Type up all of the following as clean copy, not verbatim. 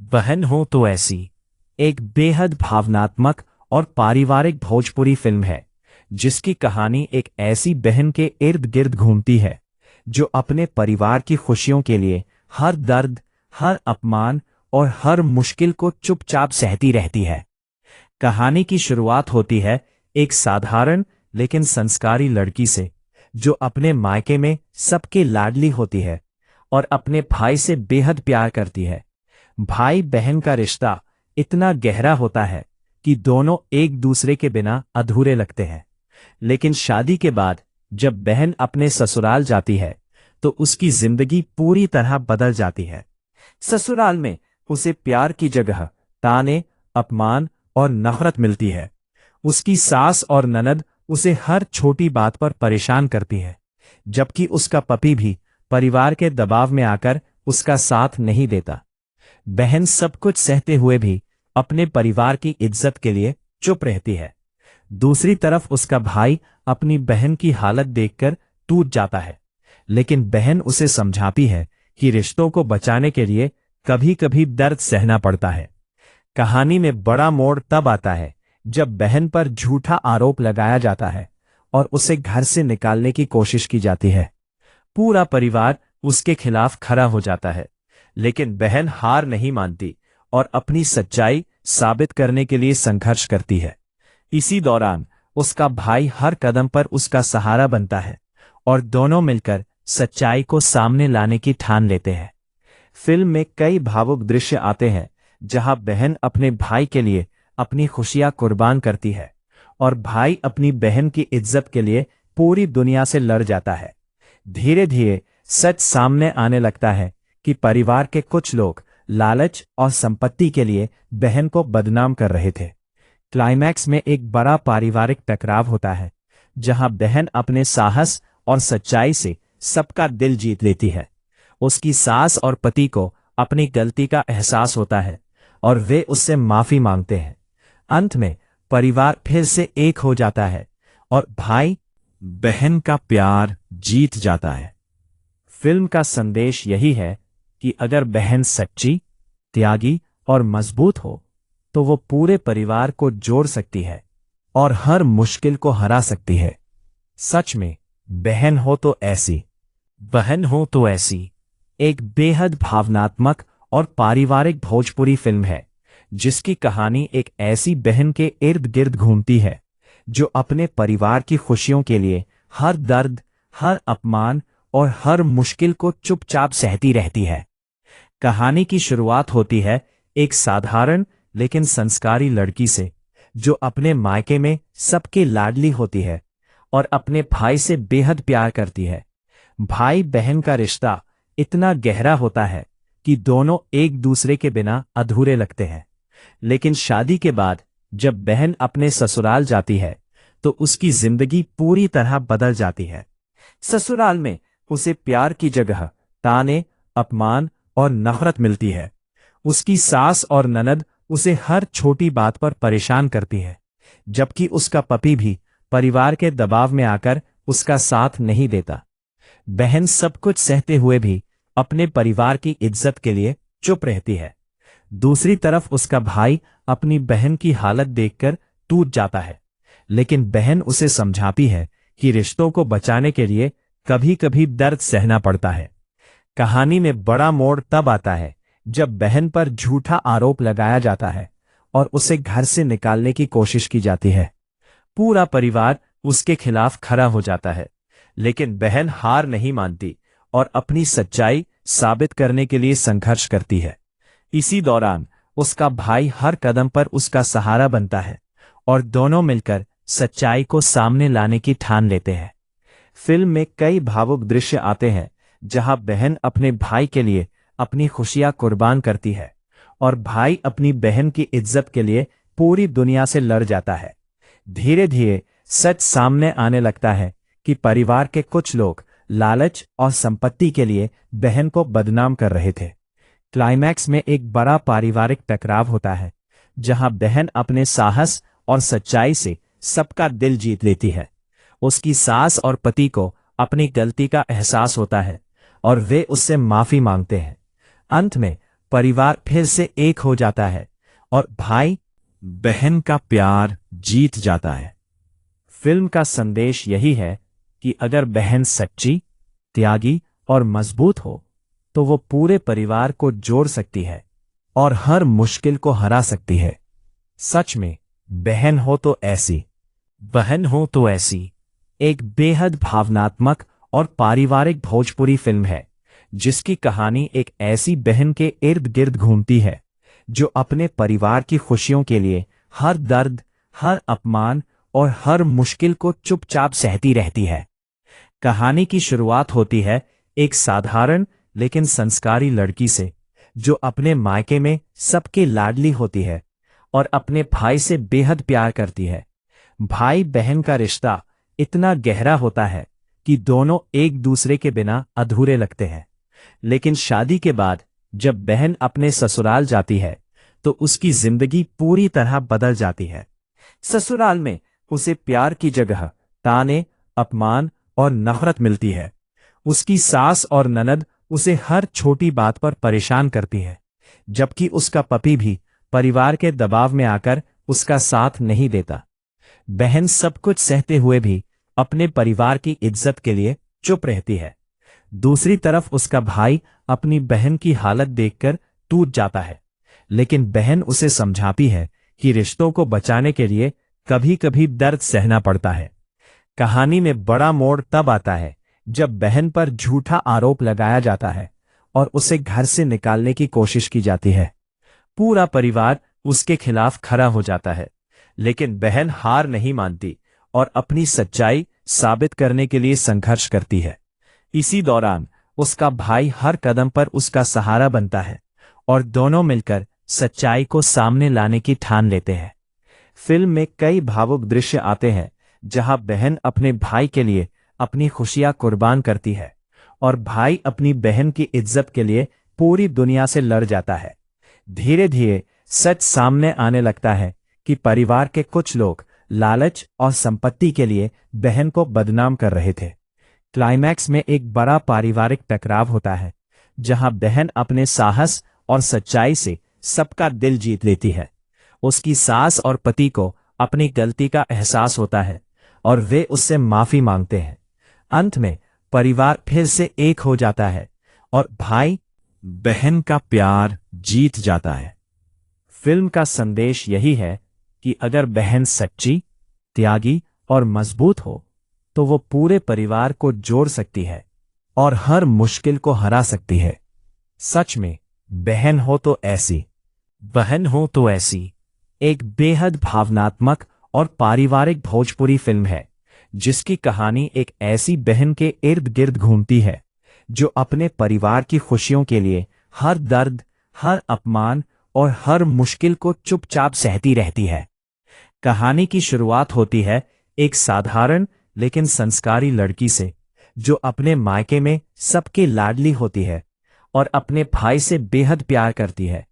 बहन हो तो ऐसी एक बेहद भावनात्मक और पारिवारिक भोजपुरी फिल्म है जिसकी कहानी एक ऐसी बहन के इर्द गिर्द घूमती है जो अपने परिवार की खुशियों के लिए हर दर्द, हर अपमान और हर मुश्किल को चुपचाप सहती रहती है। कहानी की शुरुआत होती है एक साधारण लेकिन संस्कारी लड़की से जो अपने मायके में सबके लाडली होती है और अपने भाई से बेहद प्यार करती है। भाई बहन का रिश्ता इतना गहरा होता है कि दोनों एक दूसरे के बिना अधूरे लगते हैं। लेकिन शादी के बाद जब बहन अपने ससुराल जाती है तो उसकी जिंदगी पूरी तरह बदल जाती है। ससुराल में उसे प्यार की जगह ताने, अपमान और नफरत मिलती है। उसकी सास और ननद उसे हर छोटी बात पर परेशान करती है, जबकि उसका पति भी परिवार के दबाव में आकर उसका साथ नहीं देता। बहन सब कुछ सहते हुए भी अपने परिवार की इज्जत के लिए चुप रहती है। दूसरी तरफ उसका भाई अपनी बहन की हालत देखकर टूट जाता है, लेकिन बहन उसे समझाती है कि रिश्तों को बचाने के लिए कभी-कभी दर्द सहना पड़ता है। कहानी में बड़ा मोड़ तब आता है जब बहन पर झूठा आरोप लगाया जाता है और उसे घर से निकालने की कोशिश की जाती है। पूरा परिवार उसके खिलाफ खड़ा हो जाता है, लेकिन बहन हार नहीं मानती और अपनी सच्चाई साबित करने के लिए संघर्ष करती है। इसी दौरान उसका भाई हर कदम पर उसका सहारा बनता है और दोनों मिलकर सच्चाई को सामने लाने की ठान लेते हैं। फिल्म में कई भावुक दृश्य आते हैं जहां बहन अपने भाई के लिए अपनी खुशियां कुर्बान करती है और भाई अपनी बहन की इज्जत के लिए पूरी दुनिया से लड़ जाता है। धीरे धीरे सच सामने आने लगता है कि परिवार के कुछ लोग लालच और संपत्ति के लिए बहन को बदनाम कर रहे थे। क्लाइमैक्स में एक बड़ा पारिवारिक टकराव होता है जहां बहन अपने साहस और सच्चाई से सबका दिल जीत लेती है। उसकी सास और पति को अपनी गलती का एहसास होता है और वे उससे माफी मांगते हैं। अंत में परिवार फिर से एक हो जाता है और भाई बहन का प्यार जीत जाता है। फिल्म का संदेश यही है कि अगर बहन सच्ची, त्यागी और मजबूत हो तो वो पूरे परिवार को जोड़ सकती है और हर मुश्किल को हरा सकती है। सच में बहन हो तो ऐसी, बहन हो तो ऐसी एक बेहद भावनात्मक और पारिवारिक भोजपुरी फिल्म है जिसकी कहानी एक ऐसी बहन के इर्द गिर्द घूमती है जो अपने परिवार की खुशियों के लिए हर दर्द, हर अपमान और हर मुश्किल को चुपचाप सहती रहती है। कहानी की शुरुआत होती है एक साधारण लेकिन संस्कारी लड़की से जो अपने मायके में सबके लाडली होती है और अपने भाई से बेहद प्यार करती है। भाई बहन का रिश्ता इतना गहरा होता है कि दोनों एक दूसरे के बिना अधूरे लगते हैं। लेकिन शादी के बाद जब बहन अपने ससुराल जाती है तो उसकी जिंदगी पूरी तरह बदल जाती है। ससुराल में उसे प्यार की जगह ताने, अपमान और नफरत मिलती है। उसकी सास और ननद उसे हर छोटी बात पर परेशान करती है, जबकि उसका पति भी परिवार के दबाव में आकर उसका साथ नहीं देता। बहन सब कुछ सहते हुए भी अपने परिवार की इज्जत के लिए चुप रहती है। दूसरी तरफ उसका भाई अपनी बहन की हालत देखकर टूट जाता है, लेकिन बहन उसे समझाती है कि रिश्तों को बचाने के लिए कभी-कभी दर्द सहना पड़ता है। कहानी में बड़ा मोड़ तब आता है जब बहन पर झूठा आरोप लगाया जाता है और उसे घर से निकालने की कोशिश की जाती है। पूरा परिवार उसके खिलाफ खड़ा हो जाता है, लेकिन बहन हार नहीं मानती और अपनी सच्चाई साबित करने के लिए संघर्ष करती है। इसी दौरान उसका भाई हर कदम पर उसका सहारा बनता है और दोनों मिलकर सच्चाई को सामने लाने की ठान लेते हैं। फिल्म में कई भावुक दृश्य आते हैं जहां बहन अपने भाई के लिए अपनी खुशियां कुर्बान करती है और भाई अपनी बहन की इज्जत के लिए पूरी दुनिया से लड़ जाता है। धीरे धीरे सच सामने आने लगता है कि परिवार के कुछ लोग लालच और संपत्ति के लिए बहन को बदनाम कर रहे थे। क्लाइमैक्स में एक बड़ा पारिवारिक टकराव होता है जहां बहन अपने साहस और सच्चाई से सबका दिल जीत लेती है। उसकी सास और पति को अपनी गलती का एहसास होता है और वे उससे माफी मांगते हैं। अंत में परिवार फिर से एक हो जाता है और भाई बहन का प्यार जीत जाता है। फिल्म का संदेश यही है कि अगर बहन सच्ची, त्यागी और मजबूत हो तो वो पूरे परिवार को जोड़ सकती है और हर मुश्किल को हरा सकती है। सच में बहन हो तो ऐसी, बहन हो तो ऐसी एक बेहद भावनात्मक और पारिवारिक भोजपुरी फिल्म है जिसकी कहानी एक ऐसी बहन के इर्द गिर्द घूमती है जो अपने परिवार की खुशियों के लिए हर दर्द, हर अपमान और हर मुश्किल को चुपचाप सहती रहती है। कहानी की शुरुआत होती है एक साधारण लेकिन संस्कारी लड़की से जो अपने मायके में सबके लाडली होती है और अपने भाई से बेहद प्यार करती है। भाई बहन का रिश्ता इतना गहरा होता है कि दोनों एक दूसरे के बिना अधूरे लगते हैं। लेकिन शादी के बाद जब बहन अपने ससुराल जाती है तो उसकी जिंदगी पूरी तरह बदल जाती है। ससुराल में उसे प्यार की जगह ताने, अपमान और नफरत मिलती है। उसकी सास और ननद उसे हर छोटी बात पर परेशान करती है, जबकि उसका पति भी परिवार के दबाव में आकर उसका साथ नहीं देता। बहन सब कुछ सहते हुए भी अपने परिवार की इज्जत के लिए चुप रहती है। दूसरी तरफ उसका भाई अपनी बहन की हालत देखकर टूट जाता है, लेकिन बहन उसे समझाती है कि रिश्तों को बचाने के लिए कभी कभी दर्द सहना पड़ता है। कहानी में बड़ा मोड़ तब आता है जब बहन पर झूठा आरोप लगाया जाता है और उसे घर से निकालने की कोशिश की जाती है। पूरा परिवार उसके खिलाफ खड़ा हो जाता है, लेकिन बहन हार नहीं मानती और अपनी सच्चाई साबित करने के लिए संघर्ष करती है। इसी दौरान उसका भाई हर कदम पर उसका सहारा बनता है और दोनों मिलकर सच्चाई को सामने लाने की ठान लेते हैं। फिल्म में कई भावुक दृश्य आते हैं जहां बहन अपने भाई के लिए अपनी खुशियां कुर्बान करती है और भाई अपनी बहन की इज्जत के लिए पूरी दुनिया से लड़ जाता है। धीरे धीरे सच सामने आने लगता है कि परिवार के कुछ लोग लालच और संपत्ति के लिए बहन को बदनाम कर रहे थे। क्लाइमैक्स में एक बड़ा पारिवारिक टकराव होता है जहां बहन अपने साहस और सच्चाई से सबका दिल जीत लेती है। उसकी सास और पति को अपनी गलती का एहसास होता है और वे उससे माफी मांगते हैं। अंत में परिवार फिर से एक हो जाता है और भाई बहन का प्यार जीत जाता है। फिल्म का संदेश यही है कि अगर बहन सच्ची, त्यागी और मजबूत हो तो वो पूरे परिवार को जोड़ सकती है और हर मुश्किल को हरा सकती है। सच में बहन हो तो ऐसी, बहन हो तो ऐसी एक बेहद भावनात्मक और पारिवारिक भोजपुरी फिल्म है जिसकी कहानी एक ऐसी बहन के इर्द गिर्द घूमती है जो अपने परिवार की खुशियों के लिए हर दर्द, हर अपमान और हर मुश्किल को चुपचाप सहती रहती है। कहानी की शुरुआत होती है एक साधारण लेकिन संस्कारी लड़की से जो अपने मायके में सबके लाडली होती है और अपने भाई से बेहद प्यार करती है।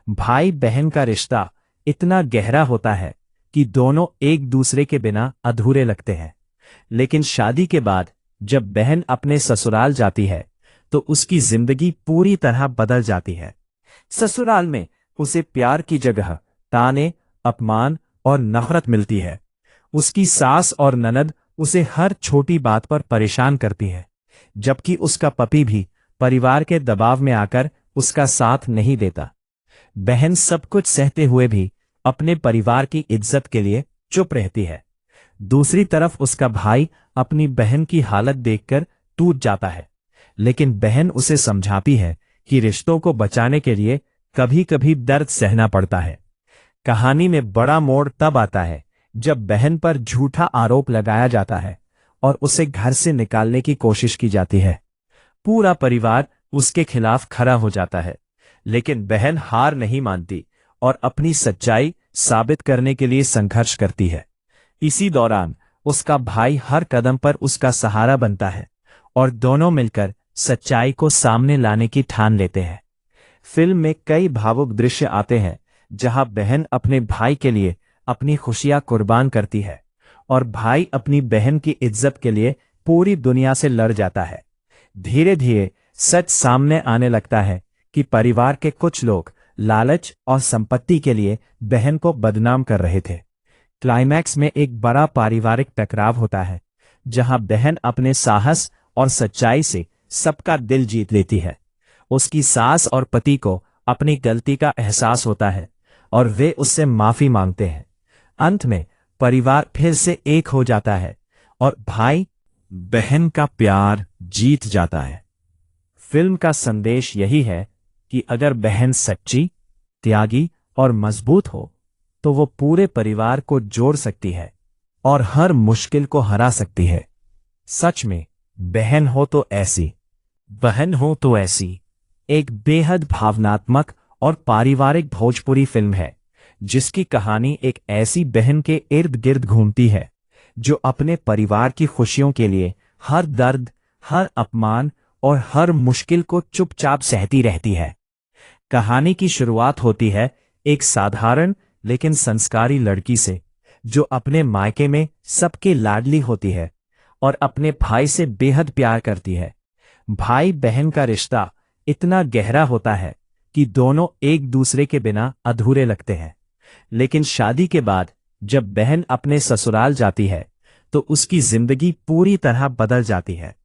भाई बहन का रिश्ता इतना गहरा होता है कि दोनों एक दूसरे के बिना अधूरे लगते हैं। लेकिन शादी के बाद जब बहन अपने ससुराल जाती है तो उसकी जिंदगी पूरी तरह बदल जाती है। ससुराल में उसे प्यार की जगह ताने, अपमान और नफरत मिलती है। उसकी सास और ननद उसे हर छोटी बात पर परेशान करती है, जबकि उसका पति भी परिवार के दबाव में आकर उसका साथ नहीं देता। बहन सब कुछ सहते हुए भी अपने परिवार की इज्जत के लिए चुप रहती है। दूसरी तरफ उसका भाई अपनी बहन की हालत देखकर टूट जाता है, लेकिन बहन उसे समझाती है कि रिश्तों को बचाने के लिए कभी कभी दर्द सहना पड़ता है। कहानी में बड़ा मोड़ तब आता है जब बहन पर झूठा आरोप लगाया जाता है और उसे घर से निकालने की कोशिश की जाती है। पूरा परिवार उसके खिलाफ खड़ा हो जाता है, लेकिन बहन हार नहीं मानती और अपनी सच्चाई साबित करने के लिए संघर्ष करती है। इसी दौरान उसका भाई हर कदम पर उसका सहारा बनता है और दोनों मिलकर सच्चाई को सामने लाने की ठान लेते हैं। फिल्म में कई भावुक दृश्य आते हैं जहां बहन अपने भाई के लिए अपनी खुशियां कुर्बान करती है और भाई अपनी बहन की इज्जत के लिए पूरी दुनिया से लड़ जाता है। धीरे धीरे सच सामने आने लगता है कि परिवार के कुछ लोग लालच और संपत्ति के लिए बहन को बदनाम कर रहे थे। क्लाइमैक्स में एक बड़ा पारिवारिक टकराव होता है, जहां बहन अपने साहस और सच्चाई से सबका दिल जीत लेती है। उसकी सास और पति को अपनी गलती का एहसास होता है और वे उससे माफी मांगते हैं। अंत में परिवार फिर से एक हो जाता है और भाई बहन का प्यार जीत जाता है। फिल्म का संदेश यही है कि अगर बहन सच्ची, त्यागी और मजबूत हो तो वो पूरे परिवार को जोड़ सकती है और हर मुश्किल को हरा सकती है। सच में बहन हो तो ऐसी, बहन हो तो ऐसी एक बेहद भावनात्मक और पारिवारिक भोजपुरी फिल्म है, जिसकी कहानी एक ऐसी बहन के इर्द गिर्द घूमती है जो अपने परिवार की खुशियों के लिए हर दर्द, हर अपमान और हर मुश्किल को चुपचाप सहती रहती है। कहानी की शुरुआत होती है एक साधारण लेकिन संस्कारी लड़की से, जो अपने मायके में सबके लाडली होती है और अपने भाई से बेहद प्यार करती है। भाई बहन का रिश्ता इतना गहरा होता है कि दोनों एक दूसरे के बिना अधूरे लगते हैं। लेकिन शादी के बाद जब बहन अपने ससुराल जाती है तो उसकी जिंदगी पूरी तरह बदल जाती है।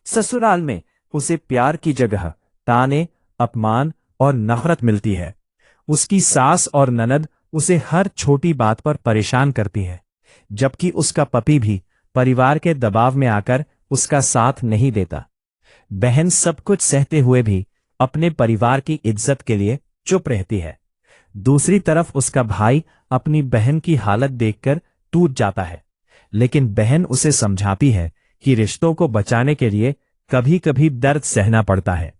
ससुराल में उसे प्यार की जगह ताने, अपमान और नफरत मिलती है। उसकी सास और ननद उसे हर छोटी बात पर परेशान करती है, जबकि उसका पति भी परिवार के दबाव में आकर उसका साथ नहीं देता। बहन सब कुछ सहते हुए भी अपने परिवार की इज्जत के लिए चुप रहती है। दूसरी तरफ उसका भाई अपनी बहन की हालत देखकर टूट जाता है, लेकिन बहन उसे समझाती है कि रिश्तों को बचाने के लिए कभी कभी दर्द सहना पड़ता है।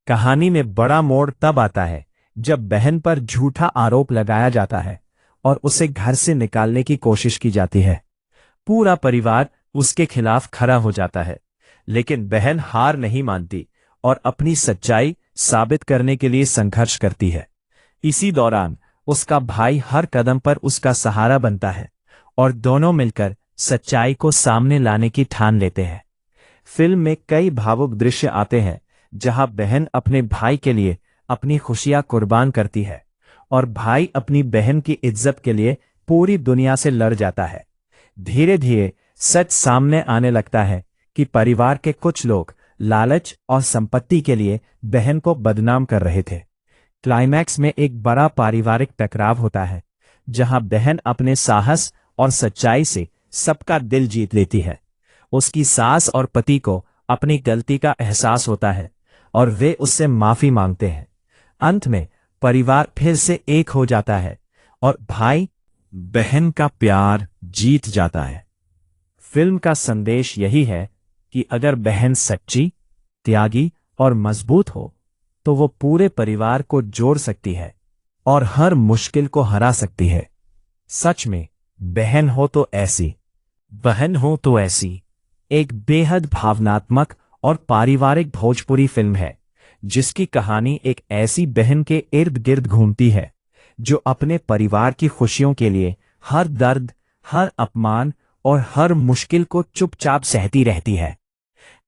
कहानी में बड़ा मोड़ तब आता है जब बहन पर झूठा आरोप लगाया जाता है और उसे घर से निकालने की कोशिश की जाती है। पूरा परिवार उसके खिलाफ खड़ा हो जाता है, लेकिन बहन हार नहीं मानती और अपनी सच्चाई साबित करने के लिए संघर्ष करती है। इसी दौरान उसका भाई हर कदम पर उसका सहारा बनता है और दोनों मिलकर सच्चाई को सामने लाने की ठान लेते हैं। फिल्म में कई भावुक दृश्य आते हैं जहां बहन अपने भाई के लिए अपनी खुशियां कुर्बान करती है और भाई अपनी बहन की इज्जत के लिए पूरी दुनिया से लड़ जाता है। धीरे धीरे सच सामने आने लगता है कि परिवार के कुछ लोग लालच और संपत्ति के लिए बहन को बदनाम कर रहे थे। क्लाइमैक्स में एक बड़ा पारिवारिक टकराव होता है, जहां बहन अपने साहस और सच्चाई से सबका दिल जीत लेती है। उसकी सास और पति को अपनी गलती का एहसास होता है और वे उससे माफी मांगते हैं। अंत में परिवार फिर से एक हो जाता है और भाई बहन का प्यार जीत जाता है। फिल्म का संदेश यही है कि अगर बहन सच्ची, त्यागी और मजबूत हो तो वो पूरे परिवार को जोड़ सकती है और हर मुश्किल को हरा सकती है। सच में बहन हो तो ऐसी, बहन हो तो ऐसी एक बेहद भावनात्मक और पारिवारिक भोजपुरी फिल्म है, जिसकी कहानी एक ऐसी बहन के इर्द गिर्द घूमती है जो अपने परिवार की खुशियों के लिए हर दर्द, हर अपमान और हर मुश्किल को चुपचाप सहती रहती है।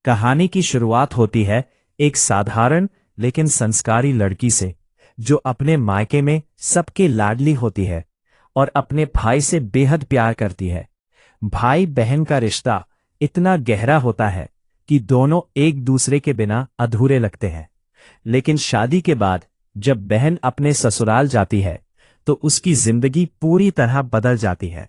कहानी की शुरुआत होती है एक साधारण लेकिन संस्कारी लड़की से, जो अपने मायके में सबके लाडली होती है और अपने भाई से बेहद प्यार करती है। भाई बहन का रिश्ता इतना गहरा होता है कि दोनों एक दूसरे के बिना अधूरे लगते हैं। लेकिन शादी के बाद जब बहन अपने ससुराल जाती है तो उसकी जिंदगी पूरी तरह बदल जाती है।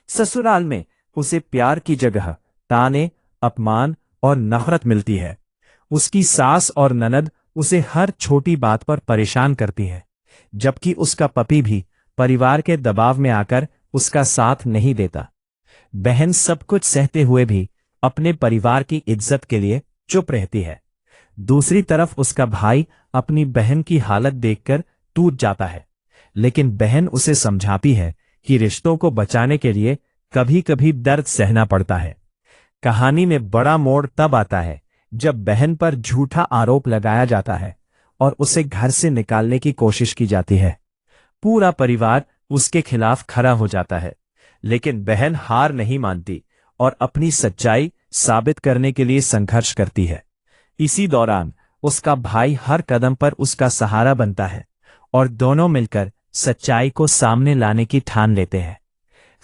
ससुराल में उसे प्यार की जगह ताने, अपमान और नफरत मिलती है। उसकी सास और ननद उसे हर छोटी बात पर परेशान करती है, जबकि उसका पति भी परिवार के दबाव में आकर उसका साथ नहीं देता। बहन सब कुछ सहते हुए भी अपने परिवार की इज्जत के लिए चुप रहती है। दूसरी तरफ उसका भाई अपनी बहन की हालत देखकर टूट जाता है, लेकिन बहन उसे समझाती है कि रिश्तों को बचाने के लिए कभी कभी दर्द सहना पड़ता है। कहानी में बड़ा मोड़ तब आता है जब बहन पर झूठा आरोप लगाया जाता है और उसे घर से निकालने की कोशिश की जाती है। पूरा परिवार उसके खिलाफ खड़ा हो जाता है, लेकिन बहन हार नहीं मानती और अपनी सच्चाई साबित करने के लिए संघर्ष करती है। इसी दौरान उसका भाई हर कदम पर उसका सहारा बनता है और दोनों मिलकर सच्चाई को सामने लाने की ठान लेते हैं।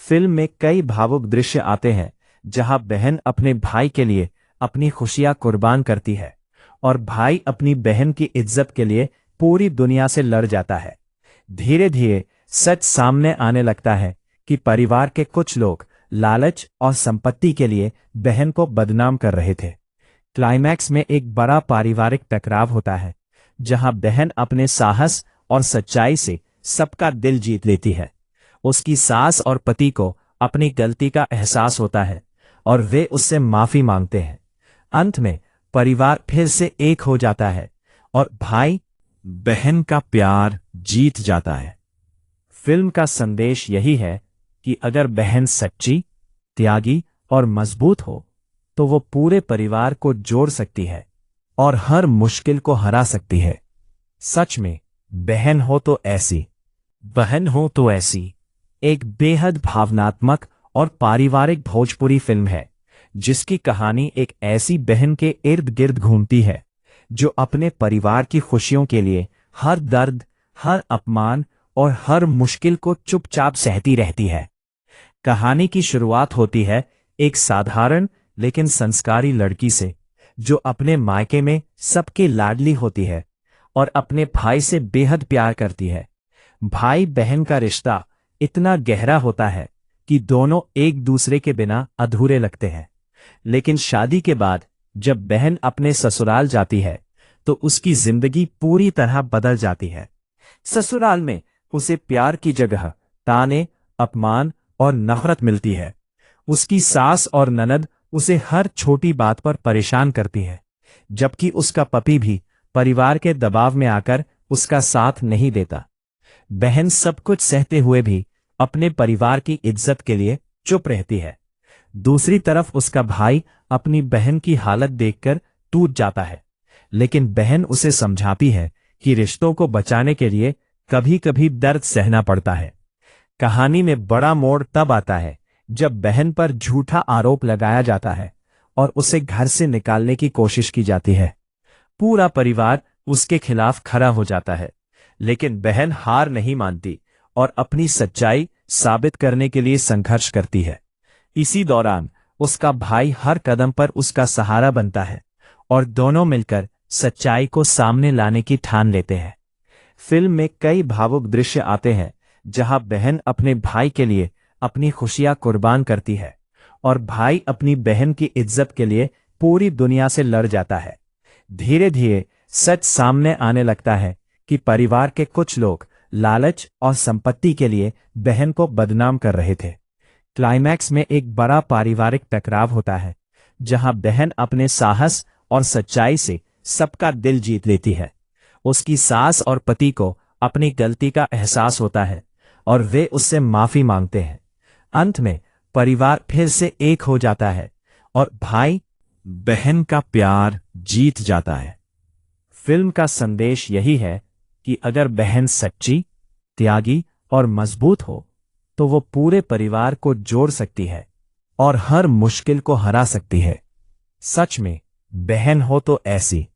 फिल्म में कई भावुक दृश्य आते हैं जहां बहन अपने भाई के लिए अपनी खुशियां कुर्बान करती है और भाई अपनी बहन की इज्जत के लिए पूरी दुनिया से लड़ जाता है। धीरे धीरे सच सामने आने लगता है कि परिवार के कुछ लोग लालच और संपत्ति के लिए बहन को बदनाम कर रहे थे। क्लाइमैक्स में एक बड़ा पारिवारिक टकराव होता है जहां बहन अपने साहस और सच्चाई से सबका दिल जीत लेती है। उसकी सास और पति को अपनी गलती का एहसास होता है और वे उससे माफी मांगते हैं। अंत में परिवार फिर से एक हो जाता है और भाई बहन का प्यार जीत जाता है। फिल्म का संदेश यही है कि अगर बहन सच्ची, त्यागी और मजबूत हो तो वो पूरे परिवार को जोड़ सकती है और हर मुश्किल को हरा सकती है। सच में बहन हो तो ऐसी एक बेहद भावनात्मक और पारिवारिक भोजपुरी फिल्म है जिसकी कहानी एक ऐसी बहन के इर्द गिर्द घूमती है जो अपने परिवार की खुशियों के लिए हर दर्द, हर अपमान और हर मुश्किल को चुपचाप सहती रहती है। कहानी की शुरुआत होती है एक साधारण लेकिन संस्कारी लड़की से जो अपने मायके में सबके लाडली होती है और अपने भाई से बेहद प्यार करती है। भाई बहन का रिश्ता इतना गहरा होता है कि दोनों एक दूसरे के बिना अधूरे लगते हैं। लेकिन शादी के बाद जब बहन अपने ससुराल जाती है तो उसकी जिंदगी पूरी तरह बदल जाती है। ससुराल में उसे प्यार की जगह ताने, अपमान और नफरत मिलती है। उसकी सास और ननद उसे हर छोटी बात पर परेशान करती है, जबकि उसका पति भी परिवार के दबाव में आकर उसका साथ नहीं देता। बहन सब कुछ सहते हुए भी अपने परिवार की इज्जत के लिए चुप रहती है। दूसरी तरफ उसका भाई अपनी बहन की हालत देखकर टूट जाता है, लेकिन बहन उसे समझाती है कि रिश्तों को बचाने के लिए कभी कभी दर्द सहना पड़ता है। कहानी में बड़ा मोड़ तब आता है जब बहन पर झूठा आरोप लगाया जाता है और उसे घर से निकालने की कोशिश की जाती है। पूरा परिवार उसके खिलाफ खड़ा हो जाता है, लेकिन बहन हार नहीं मानती और अपनी सच्चाई साबित करने के लिए संघर्ष करती है। इसी दौरान उसका भाई हर कदम पर उसका सहारा बनता है और दोनों मिलकर सच्चाई को सामने लाने की ठान लेते हैं। फिल्म में कई भावुक दृश्य आते हैं जहां बहन अपने भाई के लिए अपनी खुशियां कुर्बान करती है और भाई अपनी बहन की इज्जत के लिए पूरी दुनिया से लड़ जाता है। धीरे धीरे सच सामने आने लगता है कि परिवार के कुछ लोग लालच और संपत्ति के लिए बहन को बदनाम कर रहे थे। क्लाइमैक्स में एक बड़ा पारिवारिक टकराव होता है जहां बहन अपने साहस और सच्चाई से सबका दिल जीत लेती है। उसकी सास और पति को अपनी गलती का एहसास होता है और वे उससे माफी मांगते हैं। अंत में परिवार फिर से एक हो जाता है और भाई बहन का प्यार जीत जाता है। फिल्म का संदेश यही है कि अगर बहन सच्ची, त्यागी और मजबूत हो तो वो पूरे परिवार को जोड़ सकती है और हर मुश्किल को हरा सकती है। सच में बहन हो तो ऐसी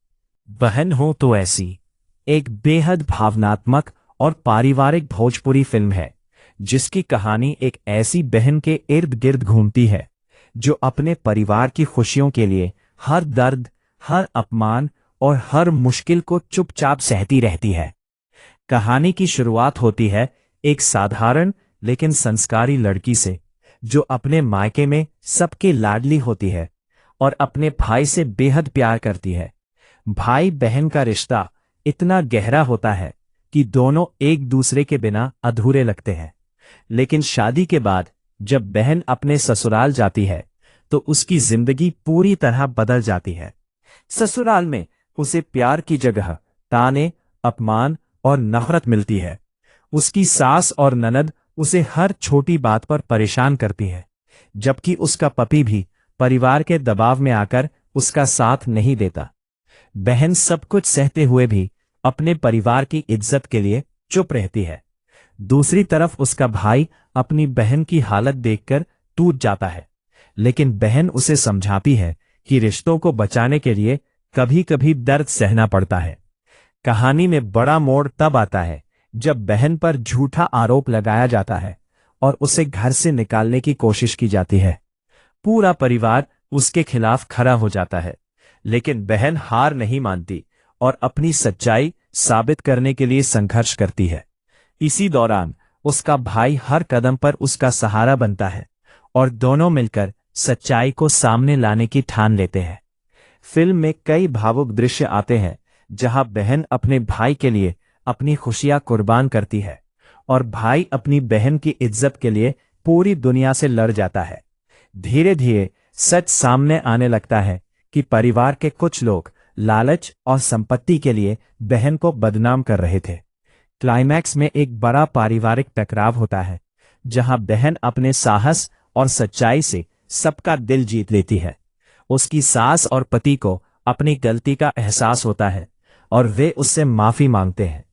एक बेहद भावनात्मक और पारिवारिक भोजपुरी फिल्म है जिसकी कहानी एक ऐसी बहन के इर्द गिर्द घूमती है जो अपने परिवार की खुशियों के लिए हर दर्द, हर अपमान और हर मुश्किल को चुपचाप सहती रहती है। कहानी की शुरुआत होती है एक साधारण लेकिन संस्कारी लड़की से जो अपने मायके में सबके लाडली होती है और अपने भाई से बेहद प्यार करती है। भाई बहन का रिश्ता इतना गहरा होता है कि दोनों एक दूसरे के बिना अधूरे लगते हैं। लेकिन शादी के बाद जब बहन अपने ससुराल जाती है तो उसकी जिंदगी पूरी तरह बदल जाती है। ससुराल में उसे प्यार की जगह ताने, अपमान और नफरत मिलती है। उसकी सास और ननद उसे हर छोटी बात पर परेशान करती है, जबकि उसका पति भी परिवार के दबाव में आकर उसका साथ नहीं देता। बहन सब कुछ सहते हुए भी अपने परिवार की इज्जत के लिए चुप रहती है। दूसरी तरफ उसका भाई अपनी बहन की हालत देखकर टूट जाता है, लेकिन बहन उसे समझाती है कि रिश्तों को बचाने के लिए कभी कभी दर्द सहना पड़ता है। कहानी में बड़ा मोड़ तब आता है जब बहन पर झूठा आरोप लगाया जाता है और उसे घर से निकालने की कोशिश की जाती है। पूरा परिवार उसके खिलाफ खड़ा हो जाता है, लेकिन बहन हार नहीं मानती और अपनी सच्चाई साबित करने के लिए संघर्ष करती है। इसी दौरान उसका भाई हर कदम पर उसका सहारा बनता है और दोनों मिलकर सच्चाई को सामने लाने की ठान लेते हैं। फिल्म में कई भावुक दृश्य आते हैं जहां बहन अपने भाई के लिए अपनी खुशियां कुर्बान करती है और भाई अपनी बहन की इज्जत के लिए पूरी दुनिया से लड़ जाता है। धीरे धीरे सच सामने आने लगता है कि परिवार के कुछ लोग लालच और संपत्ति के लिए बहन को बदनाम कर रहे थे। क्लाइमैक्स में एक बड़ा पारिवारिक टकराव होता है जहां बहन अपने साहस और सच्चाई से सबका दिल जीत लेती है। उसकी सास और पति को अपनी गलती का एहसास होता है और वे उससे माफी मांगते हैं।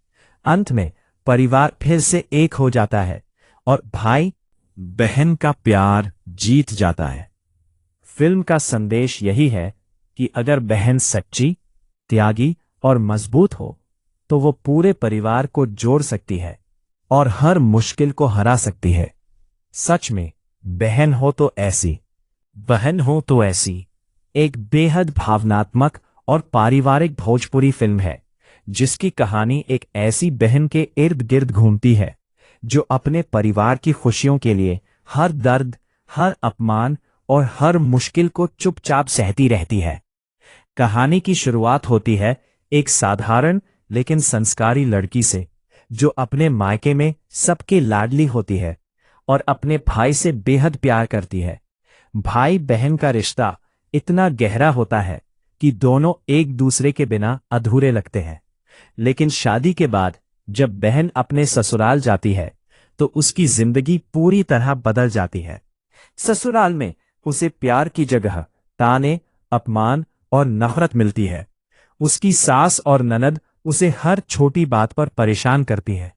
अंत में परिवार फिर से एक हो जाता है और भाई बहन का प्यार जीत जाता है। फिल्म का संदेश यही है कि अगर बहन सच्ची, त्यागी और मजबूत हो तो वो पूरे परिवार को जोड़ सकती है और हर मुश्किल को हरा सकती है। सच में बहन हो तो ऐसी, बहन हो तो ऐसी एक बेहद भावनात्मक और पारिवारिक भोजपुरी फिल्म है जिसकी कहानी एक ऐसी बहन के इर्द गिर्द घूमती है जो अपने परिवार की खुशियों के लिए हर दर्द, हर अपमान और हर मुश्किल को चुपचाप सहती रहती है। कहानी की शुरुआत होती है एक साधारण लेकिन संस्कारी लड़की से जो अपने मायके में सबके लाडली होती है और अपने भाई से बेहद प्यार करती है। भाई बहन का रिश्ता इतना गहरा होता है कि दोनों एक दूसरे के बिना अधूरे लगते हैं। लेकिन शादी के बाद जब बहन अपने ससुराल जाती है तो उसकी जिंदगी पूरी तरह बदल जाती है। ससुराल में उसे प्यार की जगह ताने, अपमान और नफरत मिलती है। उसकी सास और ननद उसे हर छोटी बात पर परेशान करती है,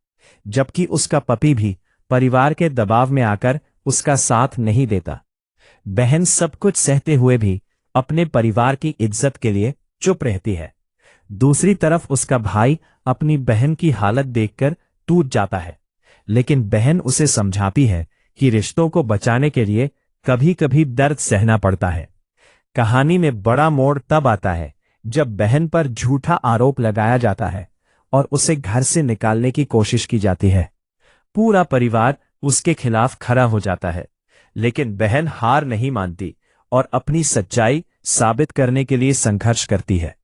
जबकि उसका पति भी परिवार के दबाव में आकर उसका साथ नहीं देता। बहन सब कुछ सहते हुए भी अपने परिवार की इज्जत के लिए चुप रहती है। दूसरी तरफ उसका भाई अपनी बहन की हालत देखकर टूट जाता है, लेकिन बहन उसे समझाती है कि रिश्तों को बचाने के लिए कभी कभी दर्द सहना पड़ता है। कहानी में बड़ा मोड़ तब आता है जब बहन पर झूठा आरोप लगाया जाता है और उसे घर से निकालने की कोशिश की जाती है। पूरा परिवार उसके खिलाफ खड़ा हो जाता है, लेकिन बहन हार नहीं मानती और अपनी सच्चाई साबित करने के लिए संघर्ष करती है।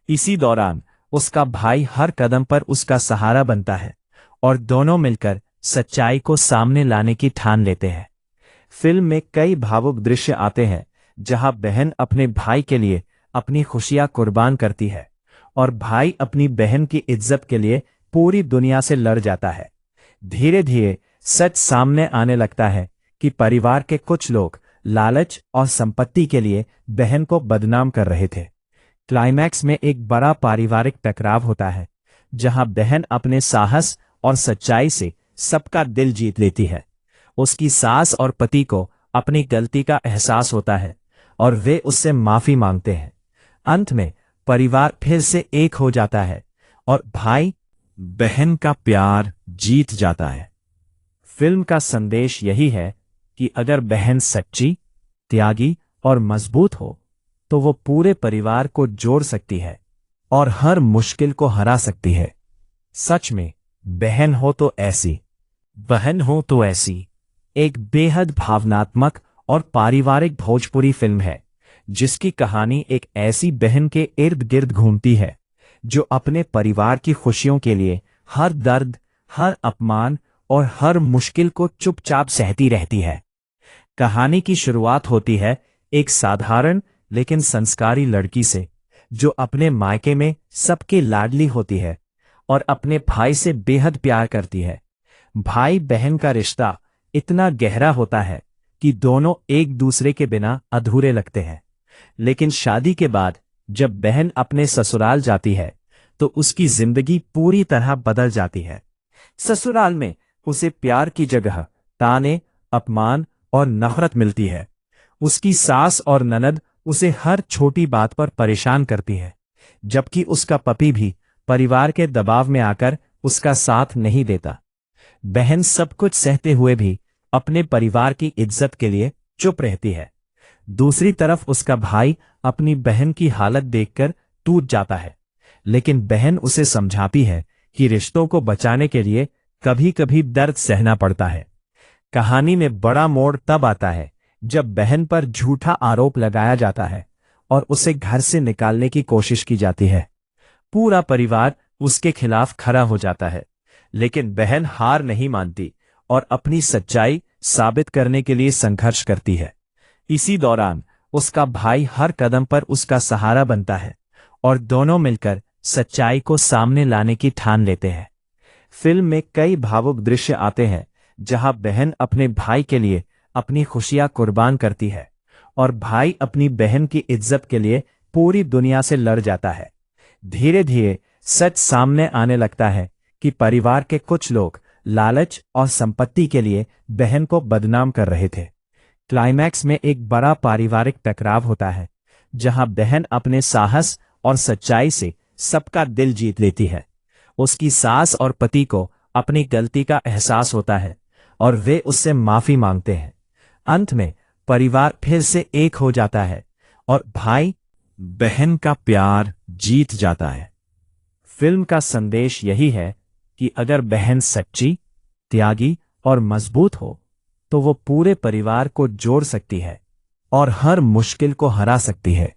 इसी दौरान उसका भाई हर कदम पर उसका सहारा बनता है और दोनों मिलकर सच्चाई को सामने लाने की ठान लेते हैं। फिल्म में कई भावुक दृश्य आते हैं जहां बहन अपने भाई के लिए अपनी खुशियां कुर्बान करती है और भाई अपनी बहन की इज्जत के लिए पूरी दुनिया से लड़ जाता है। धीरे धीरे सच सामने आने लगता है कि परिवार के कुछ लोग लालच और संपत्ति के लिए बहन को बदनाम कर रहे थे। क्लाइमैक्स में एक बड़ा पारिवारिक टकराव होता है जहां बहन अपने साहस और सच्चाई से सबका दिल जीत लेती है। उसकी सास और पति को अपनी गलती का एहसास होता है और वे उससे माफी मांगते हैं। अंत में परिवार फिर से एक हो जाता है और भाई बहन का प्यार जीत जाता है। फिल्म का संदेश यही है कि अगर बहन सच्ची, त्यागी और मजबूत हो तो वो पूरे परिवार को जोड़ सकती है और हर मुश्किल को हरा सकती है। सच में बहन हो तो ऐसी, बहन हो तो ऐसी एक बेहद भावनात्मक और पारिवारिक भोजपुरी फिल्म है जिसकी कहानी एक ऐसी बहन के इर्द गिर्द घूमती है जो अपने परिवार की खुशियों के लिए हर दर्द, हर अपमान और हर मुश्किल को चुपचाप सहती रहती है। कहानी की शुरुआत होती है एक साधारण लेकिन संस्कारी लड़की से जो अपने मायके में सबके लाडली होती है और अपने भाई से बेहद प्यार करती है। भाई बहन का रिश्ता इतना गहरा होता है कि दोनों एक दूसरे के बिना अधूरे लगते हैं। लेकिन शादी के बाद जब बहन अपने ससुराल जाती है तो उसकी जिंदगी पूरी तरह बदल जाती है। ससुराल में उसे प्यार की जगह ताने, अपमान और नफरत मिलती है। उसकी सास और ननद उसे हर छोटी बात पर परेशान करती है, जबकि उसका पति भी परिवार के दबाव में आकर उसका साथ नहीं देता। बहन सब कुछ सहते हुए भी अपने परिवार की इज्जत के लिए चुप रहती है। दूसरी तरफ उसका भाई अपनी बहन की हालत देखकर टूट जाता है, लेकिन बहन उसे समझाती है कि रिश्तों को बचाने के लिए कभी कभी दर्द सहना पड़ता है। कहानी में बड़ा मोड़ तब आता है जब बहन पर झूठा आरोप लगाया जाता है और उसे घर से निकालने की कोशिश की जाती है। पूरा परिवार उसके खिलाफ खड़ा हो जाता है, लेकिन बहन हार नहीं मानती और अपनी सच्चाई साबित करने के लिए संघर्ष करती है। इसी दौरान उसका भाई हर कदम पर उसका सहारा बनता है और दोनों मिलकर सच्चाई को सामने लाने की ठान लेते हैं। फिल्म में कई भावुक दृश्य आते हैं जहां बहन अपने भाई के लिए अपनी खुशियां कुर्बान करती है और भाई अपनी बहन की इज्जत के लिए पूरी दुनिया से लड़ जाता है। धीरे धीरे सच सामने आने लगता है कि परिवार के कुछ लोग लालच और संपत्ति के लिए बहन को बदनाम कर रहे थे। क्लाइमैक्स में एक बड़ा पारिवारिक टकराव होता है जहां बहन अपने साहस और सच्चाई से सबका दिल जीत लेती है। उसकी सास और पति को अपनी गलती का एहसास होता है और वे उससे माफी मांगते हैं। अंत में परिवार फिर से एक हो जाता है और भाई बहन का प्यार जीत जाता है। फिल्म का संदेश यही है कि अगर बहन सच्ची, त्यागी और मजबूत हो तो वो पूरे परिवार को जोड़ सकती है और हर मुश्किल को हरा सकती है।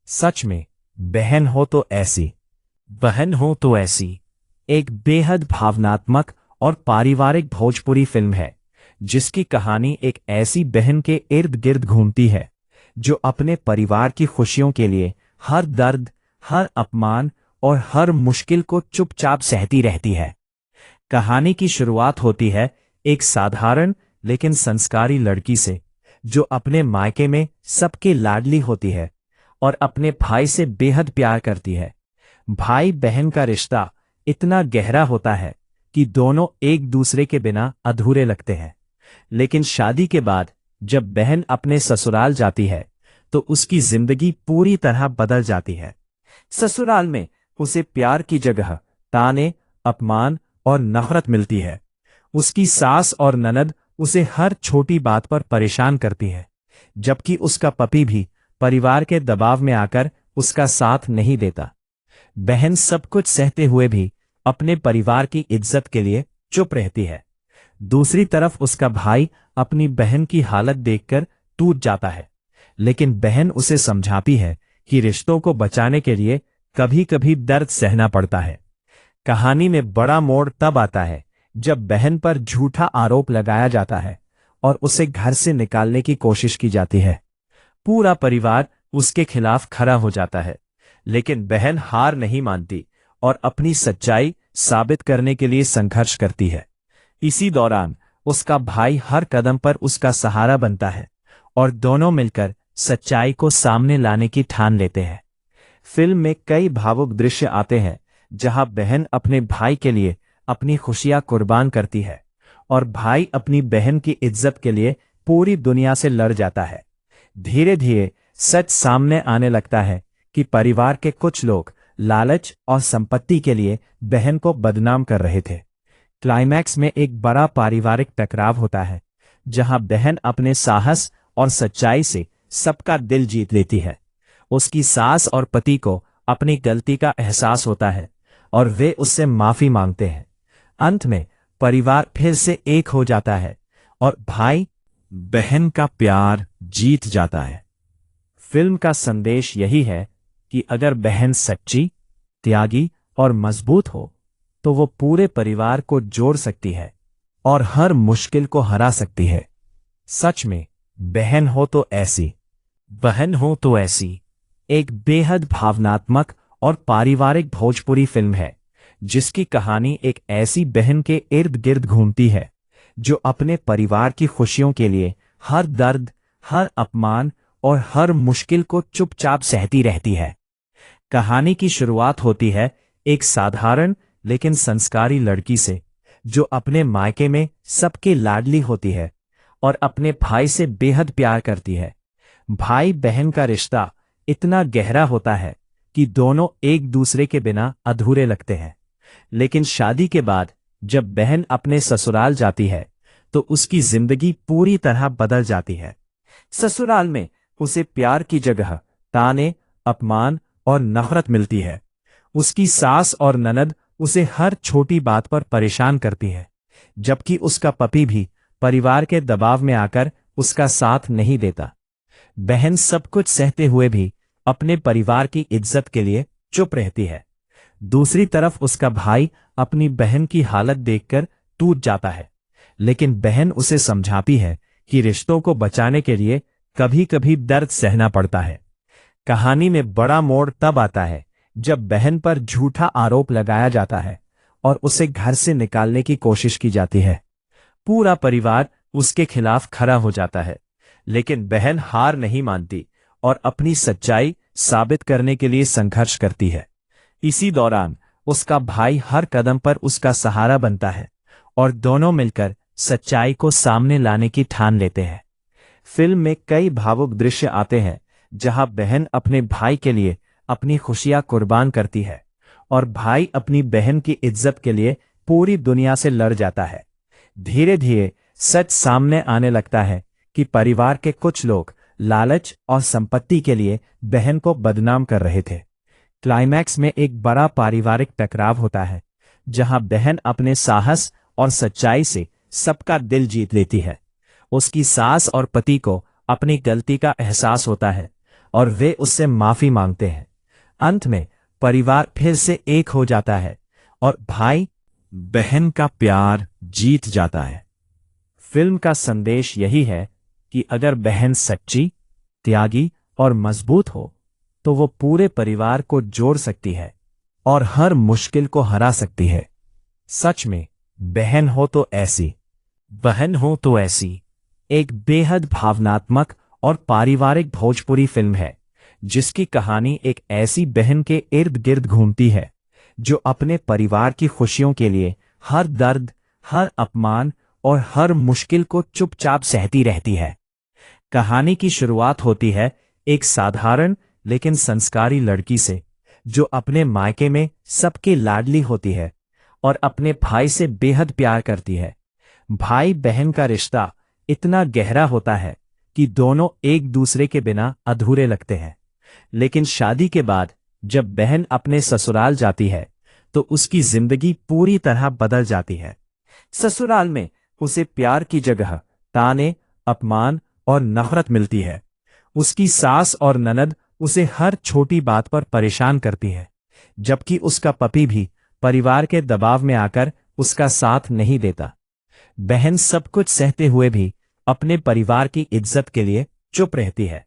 सच में बहन हो तो ऐसी, बहन हो तो ऐसी एक बेहद भावनात्मक और पारिवारिक भोजपुरी फिल्म है जिसकी कहानी एक ऐसी बहन के इर्द गिर्द घूमती है जो अपने परिवार की खुशियों के लिए हर दर्द, हर अपमान और हर मुश्किल को चुपचाप सहती रहती है। कहानी की शुरुआत होती है एक साधारण लेकिन संस्कारी लड़की से जो अपने मायके में सबके लाडली होती है और अपने भाई से बेहद प्यार करती है। भाई बहन का रिश्ता इतना गहरा होता है कि दोनों एक दूसरे के बिना अधूरे लगते हैं, लेकिन शादी के बाद जब बहन अपने ससुराल जाती है तो उसकी जिंदगी पूरी तरह बदल जाती है। ससुराल में उसे प्यार की जगह ताने, अपमान और नफरत मिलती है। उसकी सास और ननद उसे हर छोटी बात पर परेशान करती है, जबकि उसका पति भी परिवार के दबाव में आकर उसका साथ नहीं देता। बहन सब कुछ सहते हुए भी अपने परिवार की इज्जत के लिए चुप रहती है। दूसरी तरफ उसका भाई अपनी बहन की हालत देखकर टूट जाता है, लेकिन बहन उसे समझाती है कि रिश्तों को बचाने के लिए कभी कभी दर्द सहना पड़ता है। कहानी में बड़ा मोड़ तब आता है जब बहन पर झूठा आरोप लगाया जाता है और उसे घर से निकालने की कोशिश की जाती है। पूरा परिवार उसके खिलाफ खड़ा हो जाता है, लेकिन बहन हार नहीं मानती और अपनी सच्चाई साबित करने के लिए संघर्ष करती है। इसी दौरान उसका भाई हर कदम पर उसका सहारा बनता है और दोनों मिलकर सच्चाई को सामने लाने की ठान लेते हैं। फिल्म में कई भावुक दृश्य आते हैं जहां बहन अपने भाई के लिए अपनी खुशियां कुर्बान करती है और भाई अपनी बहन की इज्जत के लिए पूरी दुनिया से लड़ जाता है। धीरे धीरे सच सामने आने लगता है कि परिवार के कुछ लोग लालच और संपत्ति के लिए बहन को बदनाम कर रहे थे। क्लाइमैक्स में एक बड़ा पारिवारिक टकराव होता है जहां बहन अपने साहस और सच्चाई से सबका दिल जीत लेती है। उसकी सास और पति को अपनी गलती का एहसास होता है और वे उससे माफी मांगते हैं। अंत में परिवार फिर से एक हो जाता है और भाई बहन का प्यार जीत जाता है। फिल्म का संदेश यही है कि अगर बहन सच्ची, त्यागी और मजबूत हो तो वो पूरे परिवार को जोड़ सकती है और हर मुश्किल को हरा सकती है। सच में बहन हो तो ऐसी, बहन हो तो ऐसी एक बेहद भावनात्मक और पारिवारिक भोजपुरी फिल्म है जिसकी कहानी एक ऐसी बहन के इर्द गिर्द घूमती है जो अपने परिवार की खुशियों के लिए हर दर्द, हर अपमान और हर मुश्किल को चुपचाप सहती रहती है। कहानी की शुरुआत होती है एक साधारण लेकिन संस्कारी लड़की से जो अपने मायके में सबके लाडली होती है और अपने भाई से बेहद प्यार करती है। भाई बहन का रिश्ता इतना गहरा होता है कि दोनों एक दूसरे के बिना अधूरे लगते हैं। लेकिन शादी के बाद जब बहन अपने ससुराल जाती है तो उसकी जिंदगी पूरी तरह बदल जाती है। ससुराल में उसे प्यार की जगह ताने, अपमान और नफरत मिलती है। उसकी सास और ननद उसे हर छोटी बात पर परेशान करती है, जबकि उसका पति भी परिवार के दबाव में आकर उसका साथ नहीं देता। बहन सब कुछ सहते हुए भी अपने परिवार की इज्जत के लिए चुप रहती है। दूसरी तरफ उसका भाई अपनी बहन की हालत देखकर टूट जाता है, लेकिन बहन उसे समझाती है कि रिश्तों को बचाने के लिए कभी कभी दर्द सहना पड़ता है। कहानी में बड़ा मोड़ तब आता है जब बहन पर झूठा आरोप लगाया जाता है और उसे घर से निकालने की कोशिश की जाती है। पूरा परिवार उसके खिलाफ खड़ा हो जाता है, लेकिन बहन हार नहीं मानती और अपनी सच्चाई साबित करने के लिए संघर्ष करती है। इसी दौरान उसका भाई हर कदम पर उसका सहारा बनता है और दोनों मिलकर सच्चाई को सामने लाने की ठान लेते हैं। फिल्म में कई भावुक दृश्य आते हैं जहां बहन अपने भाई के लिए अपनी खुशियां कुर्बान करती है और भाई अपनी बहन की इज्जत के लिए पूरी दुनिया से लड़ जाता है। धीरे धीरे सच सामने आने लगता है कि परिवार के कुछ लोग लालच और संपत्ति के लिए बहन को बदनाम कर रहे थे। क्लाइमैक्स में एक बड़ा पारिवारिक टकराव होता है जहां बहन अपने साहस और सच्चाई से सबका दिल जीत लेती है। उसकी सास और पति को अपनी गलती का एहसास होता है और वे उससे माफी मांगते हैं। अंत में परिवार फिर से एक हो जाता है और भाई बहन का प्यार जीत जाता है। फिल्म का संदेश यही है कि अगर बहन सच्ची, त्यागी और मजबूत हो तो वो पूरे परिवार को जोड़ सकती है और हर मुश्किल को हरा सकती है। सच में बहन हो तो ऐसी, बहन हो तो ऐसी एक बेहद भावनात्मक और पारिवारिक भोजपुरी फिल्म है जिसकी कहानी एक ऐसी बहन के इर्द गिर्द घूमती है जो अपने परिवार की खुशियों के लिए हर दर्द, हर अपमान और हर मुश्किल को चुपचाप सहती रहती है। कहानी की शुरुआत होती है एक साधारण लेकिन संस्कारी लड़की से जो अपने मायके में सबके लाडली होती है और अपने भाई से बेहद प्यार करती है। भाई बहन का रिश्ता इतना गहरा होता है कि दोनों एक दूसरे के बिना अधूरे लगते हैं। लेकिन शादी के बाद जब बहन अपने ससुराल जाती है तो उसकी जिंदगी पूरी तरह बदल जाती है। ससुराल में उसे प्यार की जगह ताने, अपमान और नफरत मिलती है। उसकी सास और ननद उसे हर छोटी बात पर परेशान करती है, जबकि उसका पति भी परिवार के दबाव में आकर उसका साथ नहीं देता। बहन सब कुछ सहते हुए भी अपने परिवार की इज्जत के लिए चुप रहती है।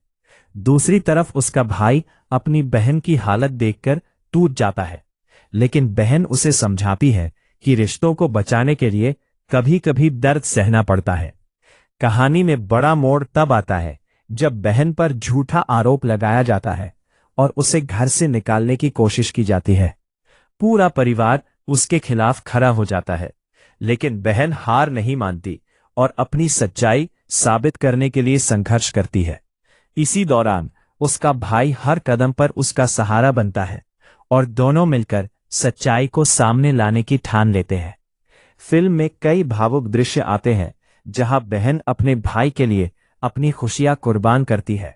दूसरी तरफ उसका भाई अपनी बहन की हालत देखकर टूट जाता है, लेकिन बहन उसे समझाती है कि रिश्तों को बचाने के लिए कभी कभी दर्द सहना पड़ता है। कहानी में बड़ा मोड़ तब आता है जब बहन पर झूठा आरोप लगाया जाता है और उसे घर से निकालने की कोशिश की जाती है। पूरा परिवार उसके खिलाफ खड़ा हो जाता है, लेकिन बहन हार नहीं मानती और अपनी सच्चाई साबित करने के लिए संघर्ष करती है। इसी दौरान उसका भाई हर कदम पर उसका सहारा बनता है और दोनों मिलकर सच्चाई को सामने लाने की ठान लेते हैं। फिल्म में कई भावुक दृश्य आते हैं जहां बहन अपने भाई के लिए अपनी खुशियां कुर्बान करती है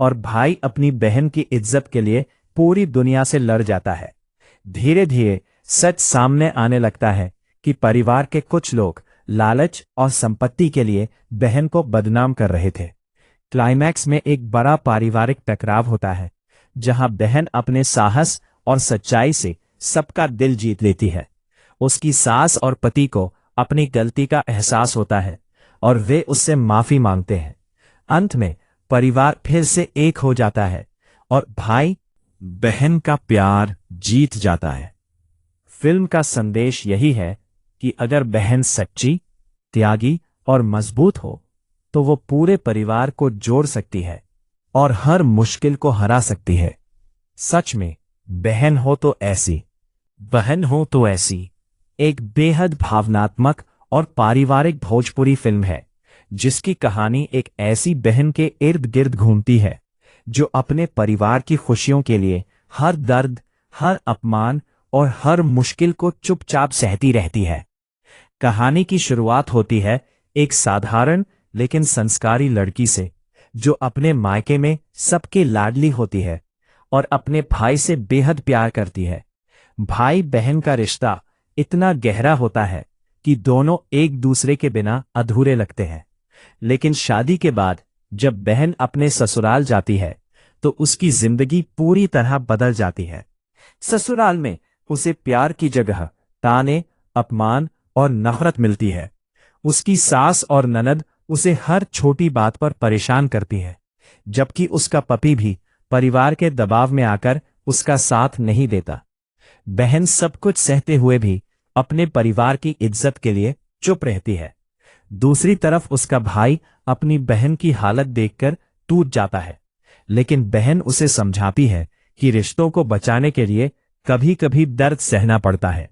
और भाई अपनी बहन की इज्जत के लिए पूरी दुनिया से लड़ जाता है। धीरे धीरे सच सामने आने लगता है कि परिवार के कुछ लोग लालच और संपत्ति के लिए बहन को बदनाम कर रहे थे। क्लाइमैक्स में एक बड़ा पारिवारिक टकराव होता है जहां बहन अपने साहस और सच्चाई से सबका दिल जीत लेती है। उसकी सास और पति को अपनी गलती का एहसास होता है और वे उससे माफी मांगते हैं। अंत में परिवार फिर से एक हो जाता है और भाई बहन का प्यार जीत जाता है। फिल्म का संदेश यही है कि अगर बहन सच्ची, त्यागी और मजबूत हो तो वो पूरे परिवार को जोड़ सकती है और हर मुश्किल को हरा सकती है। सच में बहन हो तो ऐसी, बहन हो तो ऐसी एक बेहद भावनात्मक और पारिवारिक भोजपुरी फिल्म है जिसकी कहानी एक ऐसी बहन के इर्द गिर्द घूमती है जो अपने परिवार की खुशियों के लिए हर दर्द, हर अपमान और हर मुश्किल को चुपचाप सहती रहती है। कहानी की शुरुआत होती है एक साधारण लेकिन संस्कारी लड़की से, जो अपने मायके में सबके लाडली होती है और अपने भाई से बेहद प्यार करती है। भाई बहन का रिश्ता इतना गहरा होता है कि दोनों एक दूसरे के बिना अधूरे लगते हैं। लेकिन शादी के बाद जब बहन अपने ससुराल जाती है तो उसकी जिंदगी पूरी तरह बदल जाती है। ससुराल में उसे प्यार की जगह ताने, अपमान और नफरत मिलती है। उसकी सास और ननद उसे हर छोटी बात पर परेशान करती है, जबकि उसका पति भी परिवार के दबाव में आकर उसका साथ नहीं देता। बहन सब कुछ सहते हुए भी अपने परिवार की इज्जत के लिए चुप रहती है। दूसरी तरफ उसका भाई अपनी बहन की हालत देखकर टूट जाता है, लेकिन बहन उसे समझाती है कि रिश्तों को बचाने के लिए कभी कभी दर्द सहना पड़ता है।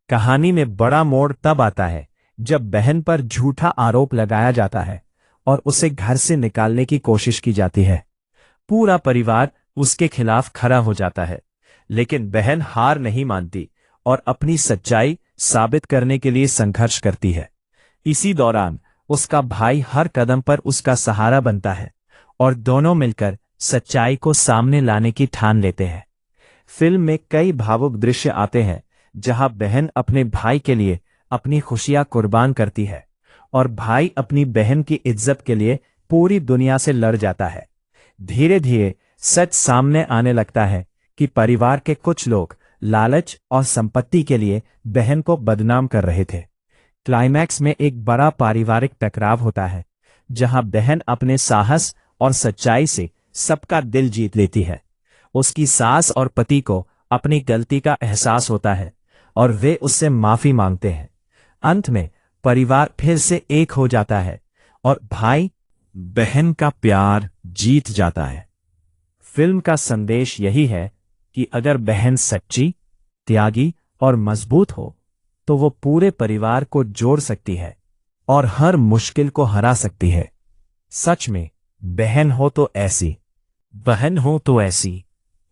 कहानी में बड़ा मोड़ तब आता है जब बहन पर झूठा आरोप लगाया जाता है और उसे घर से निकालने की कोशिश की जाती है। पूरा परिवार उसके खिलाफ खड़ा हो जाता है, लेकिन बहन हार नहीं मानती और अपनी सच्चाई साबित करने के लिए संघर्ष करती है। इसी दौरान उसका भाई हर कदम पर उसका सहारा बनता है और दोनों मिलकर सच्चाई को सामने लाने की ठान लेते हैं। फिल्म में कई भावुक दृश्य आते हैं जहां बहन अपने भाई के लिए अपनी खुशियां कुर्बान करती है और भाई अपनी बहन की इज्जत के लिए पूरी दुनिया से लड़ जाता है। धीरे धीरे सच सामने आने लगता है कि परिवार के कुछ लोग लालच और संपत्ति के लिए बहन को बदनाम कर रहे थे। क्लाइमैक्स में एक बड़ा पारिवारिक टकराव होता है, जहां बहन अपने साहस और सच्चाई से सबका दिल जीत लेती है। उसकी सास और पति को अपनी गलती का एहसास होता है और वे उससे माफी मांगते हैं। अंत में परिवार फिर से एक हो जाता है और भाई बहन का प्यार जीत जाता है। फिल्म का संदेश यही है कि अगर बहन सच्ची, त्यागी और मजबूत हो तो वो पूरे परिवार को जोड़ सकती है और हर मुश्किल को हरा सकती है। सच में बहन हो तो ऐसी, बहन हो तो ऐसी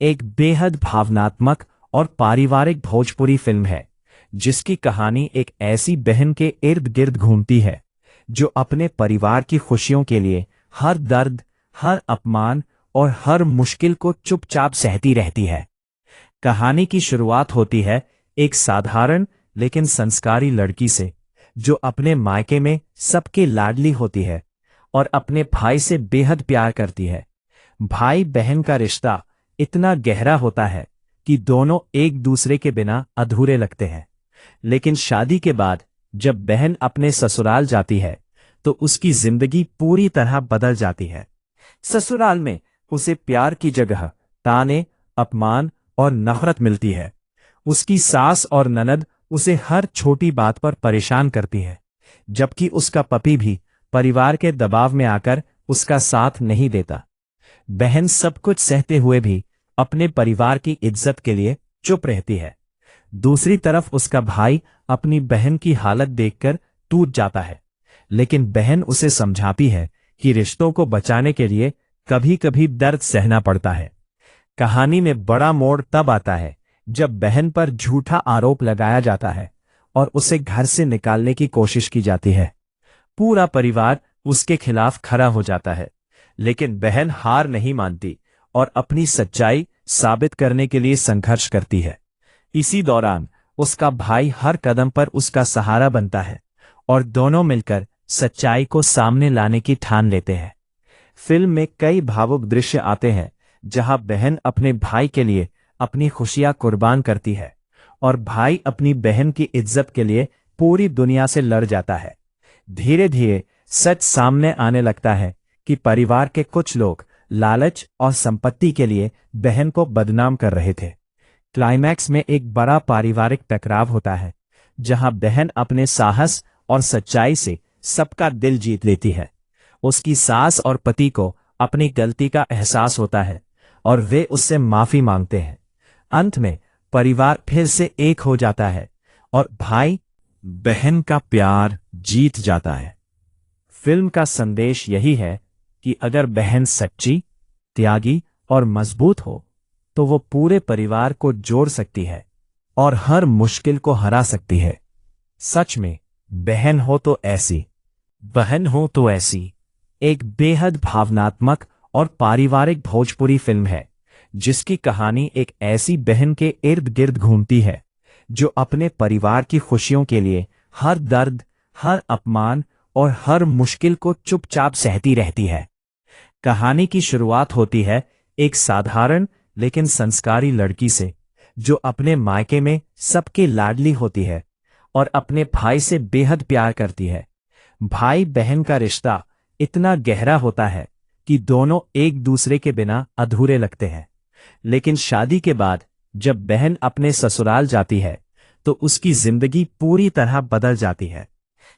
एक बेहद भावनात्मक और पारिवारिक भोजपुरी फिल्म है, जिसकी कहानी एक ऐसी बहन के इर्द गिर्द घूमती है जो अपने परिवार की खुशियों के लिए हर दर्द, हर अपमान और हर मुश्किल को चुपचाप सहती रहती है। कहानी की शुरुआत होती है एक साधारण लेकिन संस्कारी लड़की से, जो अपने मायके में सबके लाडली होती है और अपने भाई से बेहद प्यार करती है। भाई बहन का रिश्ता इतना गहरा होता है कि दोनों एक दूसरे के बिना अधूरे लगते हैं। लेकिन शादी के बाद जब बहन अपने ससुराल जाती है तो उसकी जिंदगी पूरी तरह बदल जाती है। ससुराल में उसे प्यार की जगह ताने, अपमान और नफरत मिलती है। उसकी सास और ननद उसे हर छोटी बात पर परेशान करती है, जबकि उसका पति भी परिवार के दबाव में आकर उसका साथ नहीं देता। बहन सब कुछ सहते हुए भी अपने परिवार की इज्जत के लिए चुप रहती है। दूसरी तरफ उसका भाई अपनी बहन की हालत देखकर टूट जाता है, लेकिन बहन उसे समझाती है कि रिश्तों को बचाने के लिए कभी कभी दर्द सहना पड़ता है। कहानी में बड़ा मोड़ तब आता है जब बहन पर झूठा आरोप लगाया जाता है और उसे घर से निकालने की कोशिश की जाती है। पूरा परिवार उसके खिलाफ खड़ा हो जाता है, लेकिन बहन हार नहीं मानती और अपनी सच्चाई साबित करने के लिए संघर्ष करती है। इसी दौरान उसका भाई हर कदम पर उसका सहारा बनता है और दोनों मिलकर सच्चाई को सामने लाने की ठान लेते हैं। फिल्म में कई भावुक दृश्य आते हैं जहां बहन अपने भाई के लिए अपनी खुशियां कुर्बान करती है और भाई अपनी बहन की इज्जत के लिए पूरी दुनिया से लड़ जाता है। धीरे धीरे सच सामने आने लगता है कि परिवार के कुछ लोग लालच और संपत्ति के लिए बहन को बदनाम कर रहे थे। क्लाइमैक्स में एक बड़ा पारिवारिक टकराव होता है जहां बहन अपने साहस और सच्चाई से सबका दिल जीत लेती है। उसकी सास और पति को अपनी गलती का एहसास होता है और वे उससे माफी मांगते हैं। अंत में परिवार फिर से एक हो जाता है और भाई बहन का प्यार जीत जाता है। फिल्म का संदेश यही है कि अगर बहन सच्ची, त्यागी और मजबूत हो तो वो पूरे परिवार को जोड़ सकती है और हर मुश्किल को हरा सकती है। सच में, बहन हो तो ऐसी, बहन हो तो ऐसी एक बेहद भावनात्मक और पारिवारिक भोजपुरी फिल्म है जिसकी कहानी एक ऐसी बहन के इर्द गिर्द घूमती है जो अपने परिवार की खुशियों के लिए हर दर्द, हर अपमान और हर मुश्किल को चुपचाप सहती रहती है। कहानी की शुरुआत होती है एक साधारण लेकिन संस्कारी लड़की से जो अपने मायके में सबके लाडली होती है और अपने भाई से बेहद प्यार करती है। भाई बहन का रिश्ता इतना गहरा होता है कि दोनों एक दूसरे के बिना अधूरे लगते हैं। लेकिन शादी के बाद जब बहन अपने ससुराल जाती है तो उसकी जिंदगी पूरी तरह बदल जाती है।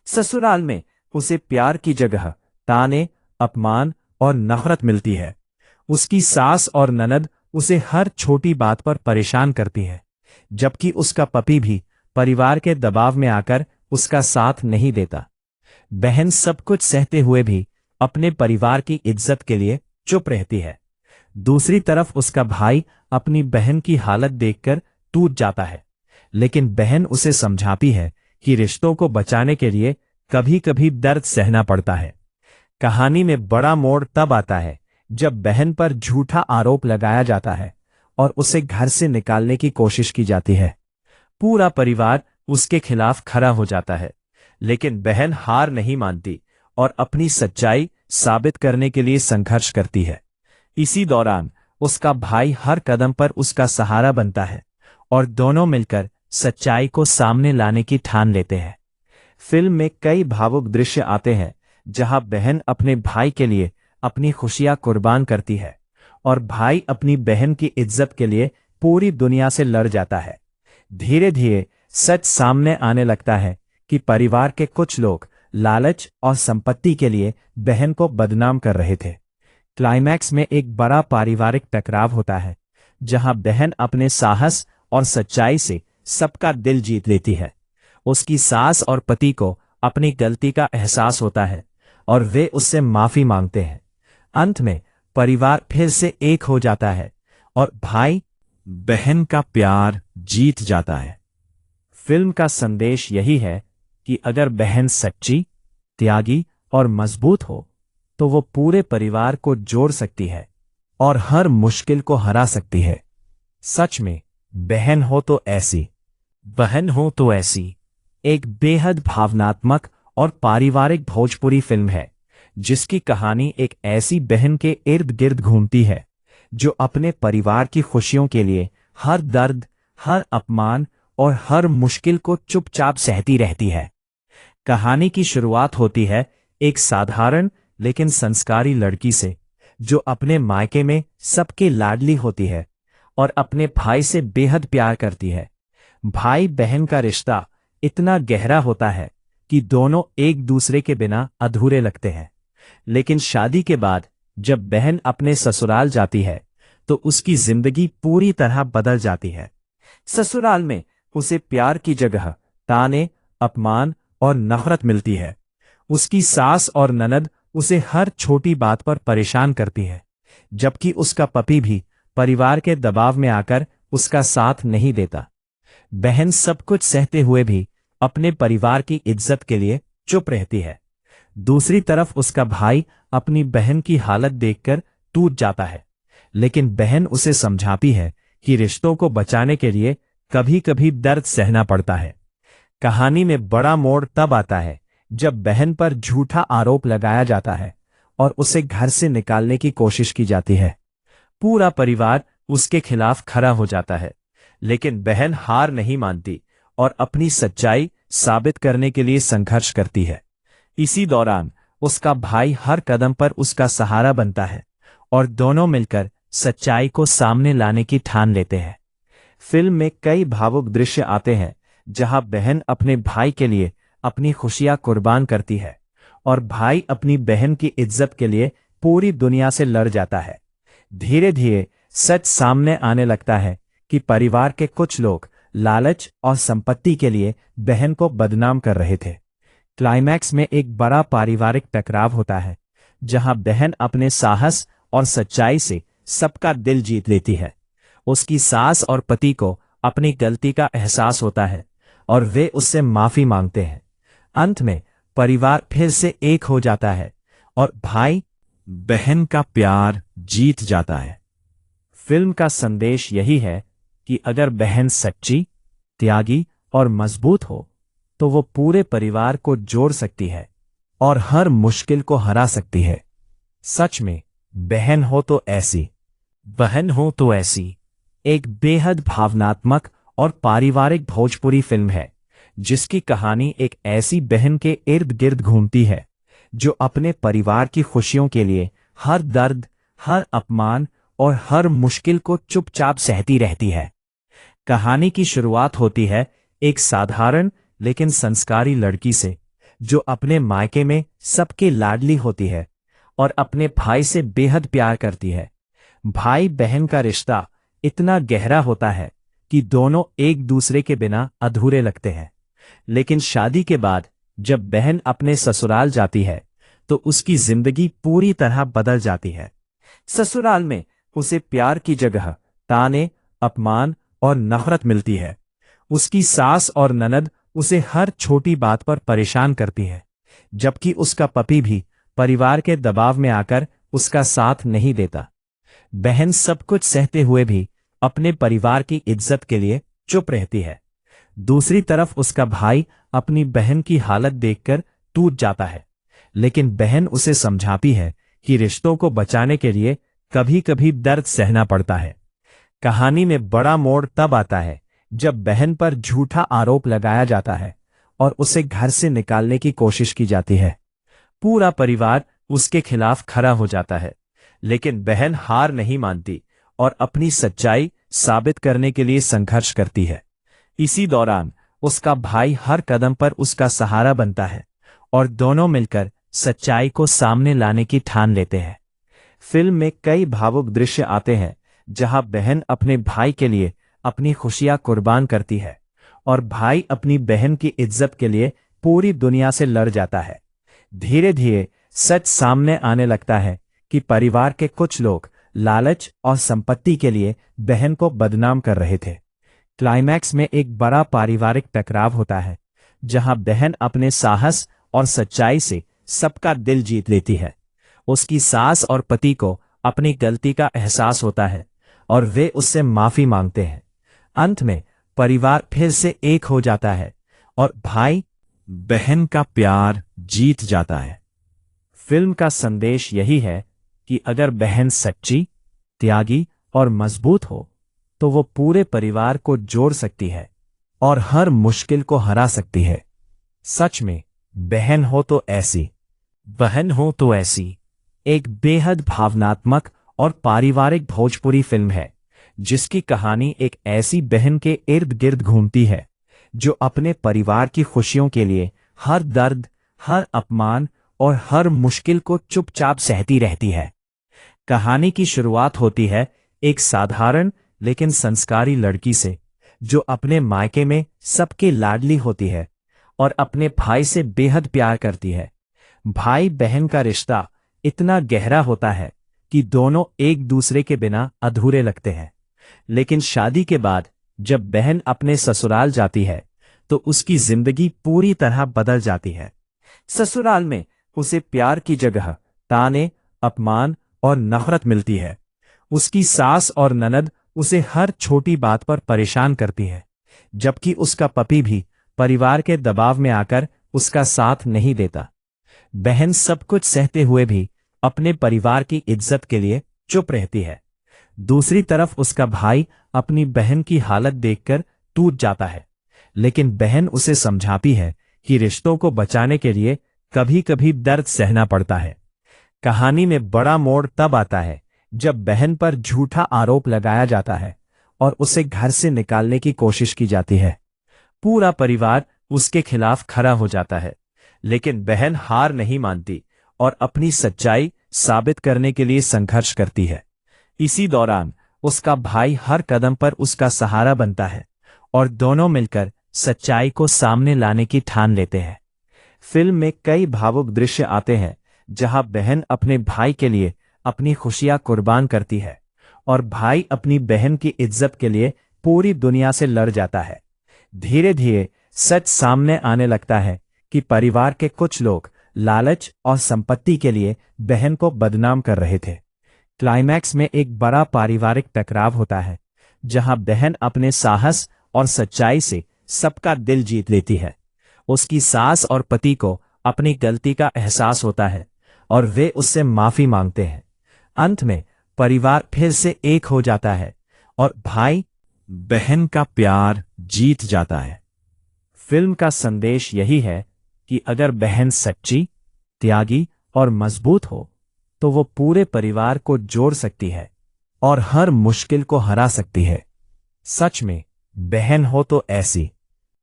ससुराल में उसे प्यार की जगह ताने, अपमान और नफरत मिलती है। उसकी सास और ननद उसे हर छोटी बात पर परेशान करती है, जबकि उसका पति भी परिवार के दबाव में आकर उसका साथ नहीं देता। बहन सब कुछ सहते हुए भी अपने परिवार की इज्जत के लिए चुप रहती है। दूसरी तरफ उसका भाई अपनी बहन की हालत देखकर टूट जाता है, लेकिन बहन उसे समझाती है कि रिश्तों को बचाने के लिए कभी कभी दर्द सहना पड़ता है। कहानी में बड़ा मोड़ तब आता है जब बहन पर झूठा आरोप लगाया जाता है और उसे घर से निकालने की कोशिश की जाती है। पूरा परिवार उसके खिलाफ खड़ा हो जाता है, लेकिन बहन हार नहीं मानती और अपनी सच्चाई साबित करने के लिए संघर्ष करती है। इसी दौरान उसका भाई हर कदम पर उसका सहारा बनता है और दोनों मिलकर सच्चाई को सामने लाने की ठान लेते हैं। फिल्म में कई भावुक दृश्य आते हैं जहां बहन अपने भाई के लिए अपनी खुशियां कुर्बान करती है और भाई अपनी बहन की इज्जत के लिए पूरी दुनिया से लड़ जाता है। धीरे धीरे सच सामने आने लगता है कि परिवार के कुछ लोग लालच और संपत्ति के लिए बहन को बदनाम कर रहे थे। क्लाइमैक्स में एक बड़ा पारिवारिक टकराव होता है जहां बहन अपने साहस और सच्चाई से सबका दिल जीत लेती है। उसकी सास और पति को अपनी गलती का एहसास होता है और वे उससे माफी मांगते हैं। अंत में परिवार फिर से एक हो जाता है और भाई बहन का प्यार जीत जाता है। फिल्म का संदेश यही है कि अगर बहन सच्ची, त्यागी और मजबूत हो तो वो पूरे परिवार को जोड़ सकती है और हर मुश्किल को हरा सकती है। सच में, बहन हो तो ऐसी, बहन हो तो ऐसी एक बेहद भावनात्मक और पारिवारिक भोजपुरी फिल्म है जिसकी कहानी एक ऐसी बहन के इर्द गिर्द घूमती है जो अपने परिवार की खुशियों के लिए हर दर्द, हर अपमान और हर मुश्किल को चुपचाप सहती रहती है। कहानी की शुरुआत होती है एक साधारण लेकिन संस्कारी लड़की से जो अपने मायके में सबके लाडली होती है और अपने भाई से बेहद प्यार करती है। भाई बहन का रिश्ता इतना गहरा होता है कि दोनों एक दूसरे के बिना अधूरे लगते हैं। लेकिन शादी के बाद जब बहन अपने ससुराल जाती है तो उसकी जिंदगी पूरी तरह बदल जाती है। ससुराल में उसे प्यार की जगह ताने, अपमान और नफरत मिलती है। उसकी सास और ननद उसे हर छोटी बात पर परेशान करती है, जबकि उसका पति भी परिवार के दबाव में आकर उसका साथ नहीं देता। बहन सब कुछ सहते हुए भी अपने परिवार की इज्जत के लिए चुप रहती है। दूसरी तरफ उसका भाई अपनी बहन की हालत देखकर टूट जाता है, लेकिन बहन उसे समझाती है कि रिश्तों को बचाने के लिए कभी कभी दर्द सहना पड़ता है। कहानी में बड़ा मोड़ तब आता है जब बहन पर झूठा आरोप लगाया जाता है और उसे घर से निकालने की कोशिश की जाती है। पूरा परिवार उसके खिलाफ खड़ा हो जाता है, लेकिन बहन हार नहीं मानती और अपनी सच्चाई साबित करने के लिए संघर्ष करती है। इसी दौरान उसका भाई हर कदम पर उसका सहारा बनता है और दोनों मिलकर सच्चाई को सामने लाने की ठान लेते हैं। फिल्म में कई भावुक दृश्य आते हैं जहां बहन अपने भाई के लिए अपनी खुशियां कुर्बान करती है और भाई अपनी बहन की इज्जत के लिए पूरी दुनिया से लड़ जाता है। धीरे धीरे सच सामने आने लगता है कि परिवार के कुछ लोग लालच और संपत्ति के लिए बहन को बदनाम कर रहे थे। क्लाइमैक्स में एक बड़ा पारिवारिक टकराव होता है जहां बहन अपने साहस और सच्चाई से सबका दिल जीत लेती है। उसकी सास और पति को अपनी गलती का एहसास होता है और वे उससे माफी मांगते हैं। अंत में परिवार फिर से एक हो जाता है और भाई बहन का प्यार जीत जाता है। फिल्म का संदेश यही है कि अगर बहन सच्ची, त्यागी और मजबूत हो तो वो पूरे परिवार को जोड़ सकती है और हर मुश्किल को हरा सकती है। सच में बहन हो तो ऐसी एक बेहद भावनात्मक और पारिवारिक भोजपुरी फिल्म है जिसकी कहानी एक ऐसी बहन के इर्द गिर्द घूमती है जो अपने परिवार की खुशियों के लिए हर दर्द, हर अपमान और हर मुश्किल को चुपचाप सहती रहती है। कहानी की शुरुआत होती है एक साधारण लेकिन संस्कारी लड़की से जो अपने मायके में सबके लाडली होती है और अपने भाई से बेहद प्यार करती है। भाई बहन का रिश्ता इतना गहरा होता है कि दोनों एक दूसरे के बिना अधूरे लगते हैं। लेकिन शादी के बाद जब बहन अपने ससुराल जाती है तो उसकी जिंदगी पूरी तरह बदल जाती है। ससुराल में उसे प्यार की जगह ताने, अपमान और नफरत मिलती है। उसकी सास और ननद उसे हर छोटी बात पर परेशान करती है, जबकि उसका पति भी परिवार के दबाव में आकर उसका साथ नहीं देता। बहन सब कुछ सहते हुए भी अपने परिवार की इज्जत के लिए चुप रहती है। दूसरी तरफ उसका भाई अपनी बहन की हालत देखकर टूट जाता है, लेकिन बहन उसे समझाती है कि रिश्तों को बचाने के लिए कभी कभी दर्द सहना पड़ता है। कहानी में बड़ा मोड़ तब आता है जब बहन पर झूठा आरोप लगाया जाता है और उसे घर से निकालने की कोशिश की जाती है। पूरा परिवार उसके खिलाफ खड़ा हो जाता है, लेकिन बहन हार नहीं मानती और अपनी सच्चाई साबित करने के लिए संघर्ष करती है। इसी दौरान उसका भाई हर कदम पर उसका सहारा बनता है और दोनों मिलकर सच्चाई को सामने लाने की ठान लेते हैं। फिल्म में कई भावुक दृश्य आते हैं जहां बहन अपने भाई के लिए अपनी खुशियां कुर्बान करती है और भाई अपनी बहन की इज्जत के लिए पूरी दुनिया से लड़ जाता है। धीरे धीरे सच सामने आने लगता है कि परिवार के कुछ लोग लालच और संपत्ति के लिए बहन को बदनाम कर रहे थे। क्लाइमैक्स में एक बड़ा पारिवारिक टकराव होता है जहां बहन अपने साहस और सच्चाई से सबका दिल जीत लेती है। उसकी सास और पति को अपनी गलती का एहसास होता है और वे उससे माफी मांगते हैं। अंत में परिवार फिर से एक हो जाता है और भाई बहन का प्यार जीत जाता है। फिल्म का संदेश यही है कि अगर बहन सच्ची, त्यागी और मजबूत हो तो वो पूरे परिवार को जोड़ सकती है और हर मुश्किल को हरा सकती है। सच में बहन हो तो ऐसी एक बेहद भावनात्मक और पारिवारिक भोजपुरी फिल्म है जिसकी कहानी एक ऐसी बहन के इर्द गिर्द घूमती है जो अपने परिवार की खुशियों के लिए हर दर्द, हर अपमान और हर मुश्किल को चुपचाप सहती रहती है। कहानी की शुरुआत होती है एक साधारण लेकिन संस्कारी लड़की से जो अपने मायके में सबके लाडली होती है और अपने भाई से बेहद प्यार करती है। भाई बहन का रिश्ता इतना गहरा होता है कि दोनों एक दूसरे के बिना अधूरे लगते हैं। लेकिन शादी के बाद जब बहन अपने ससुराल जाती है तो उसकी जिंदगी पूरी तरह बदल जाती है। ससुराल में उसे प्यार की जगह ताने, अपमान और नफरत मिलती है। उसकी सास और ननद उसे हर छोटी बात पर परेशान करती है, जबकि उसका पति भी परिवार के दबाव में आकर उसका साथ नहीं देता। बहन सब कुछ सहते हुए भी अपने परिवार की इज्जत के लिए चुप रहती है। दूसरी तरफ उसका भाई अपनी बहन की हालत देखकर टूट जाता है, लेकिन बहन उसे समझाती है कि रिश्तों को बचाने के लिए कभी कभी दर्द सहना पड़ता है। कहानी में बड़ा मोड़ तब आता है जब बहन पर झूठा आरोप लगाया जाता है और उसे घर से निकालने की कोशिश की जाती है। पूरा परिवार उसके खिलाफ खड़ा हो जाता है, लेकिन बहन हार नहीं मानती और अपनी सच्चाई साबित करने के लिए संघर्ष करती है। इसी दौरान उसका भाई हर कदम पर उसका सहारा बनता है और दोनों मिलकर सच्चाई को सामने लाने की ठान लेते हैं। फिल्म में कई भावुक दृश्य आते हैं जहां बहन अपने भाई के लिए अपनी खुशियां कुर्बान करती है और भाई अपनी बहन की इज्जत के लिए पूरी दुनिया से लड़ जाता है। धीरे धीरे सच सामने आने लगता है कि परिवार के कुछ लोग लालच और संपत्ति के लिए बहन को बदनाम कर रहे थे। क्लाइमैक्स में एक बड़ा पारिवारिक टकराव होता है, जहां बहन अपने साहस और सच्चाई से सबका दिल जीत लेती है। उसकी सास और पति को अपनी गलती का एहसास होता है और वे उससे माफी मांगते हैं। अंत में परिवार फिर से एक हो जाता है और भाई बहन का प्यार जीत जाता है। फिल्म का संदेश यही है कि अगर बहन सच्ची, त्यागी और मजबूत हो तो वो पूरे परिवार को जोड़ सकती है और हर मुश्किल को हरा सकती है। सच में बहन हो तो ऐसी,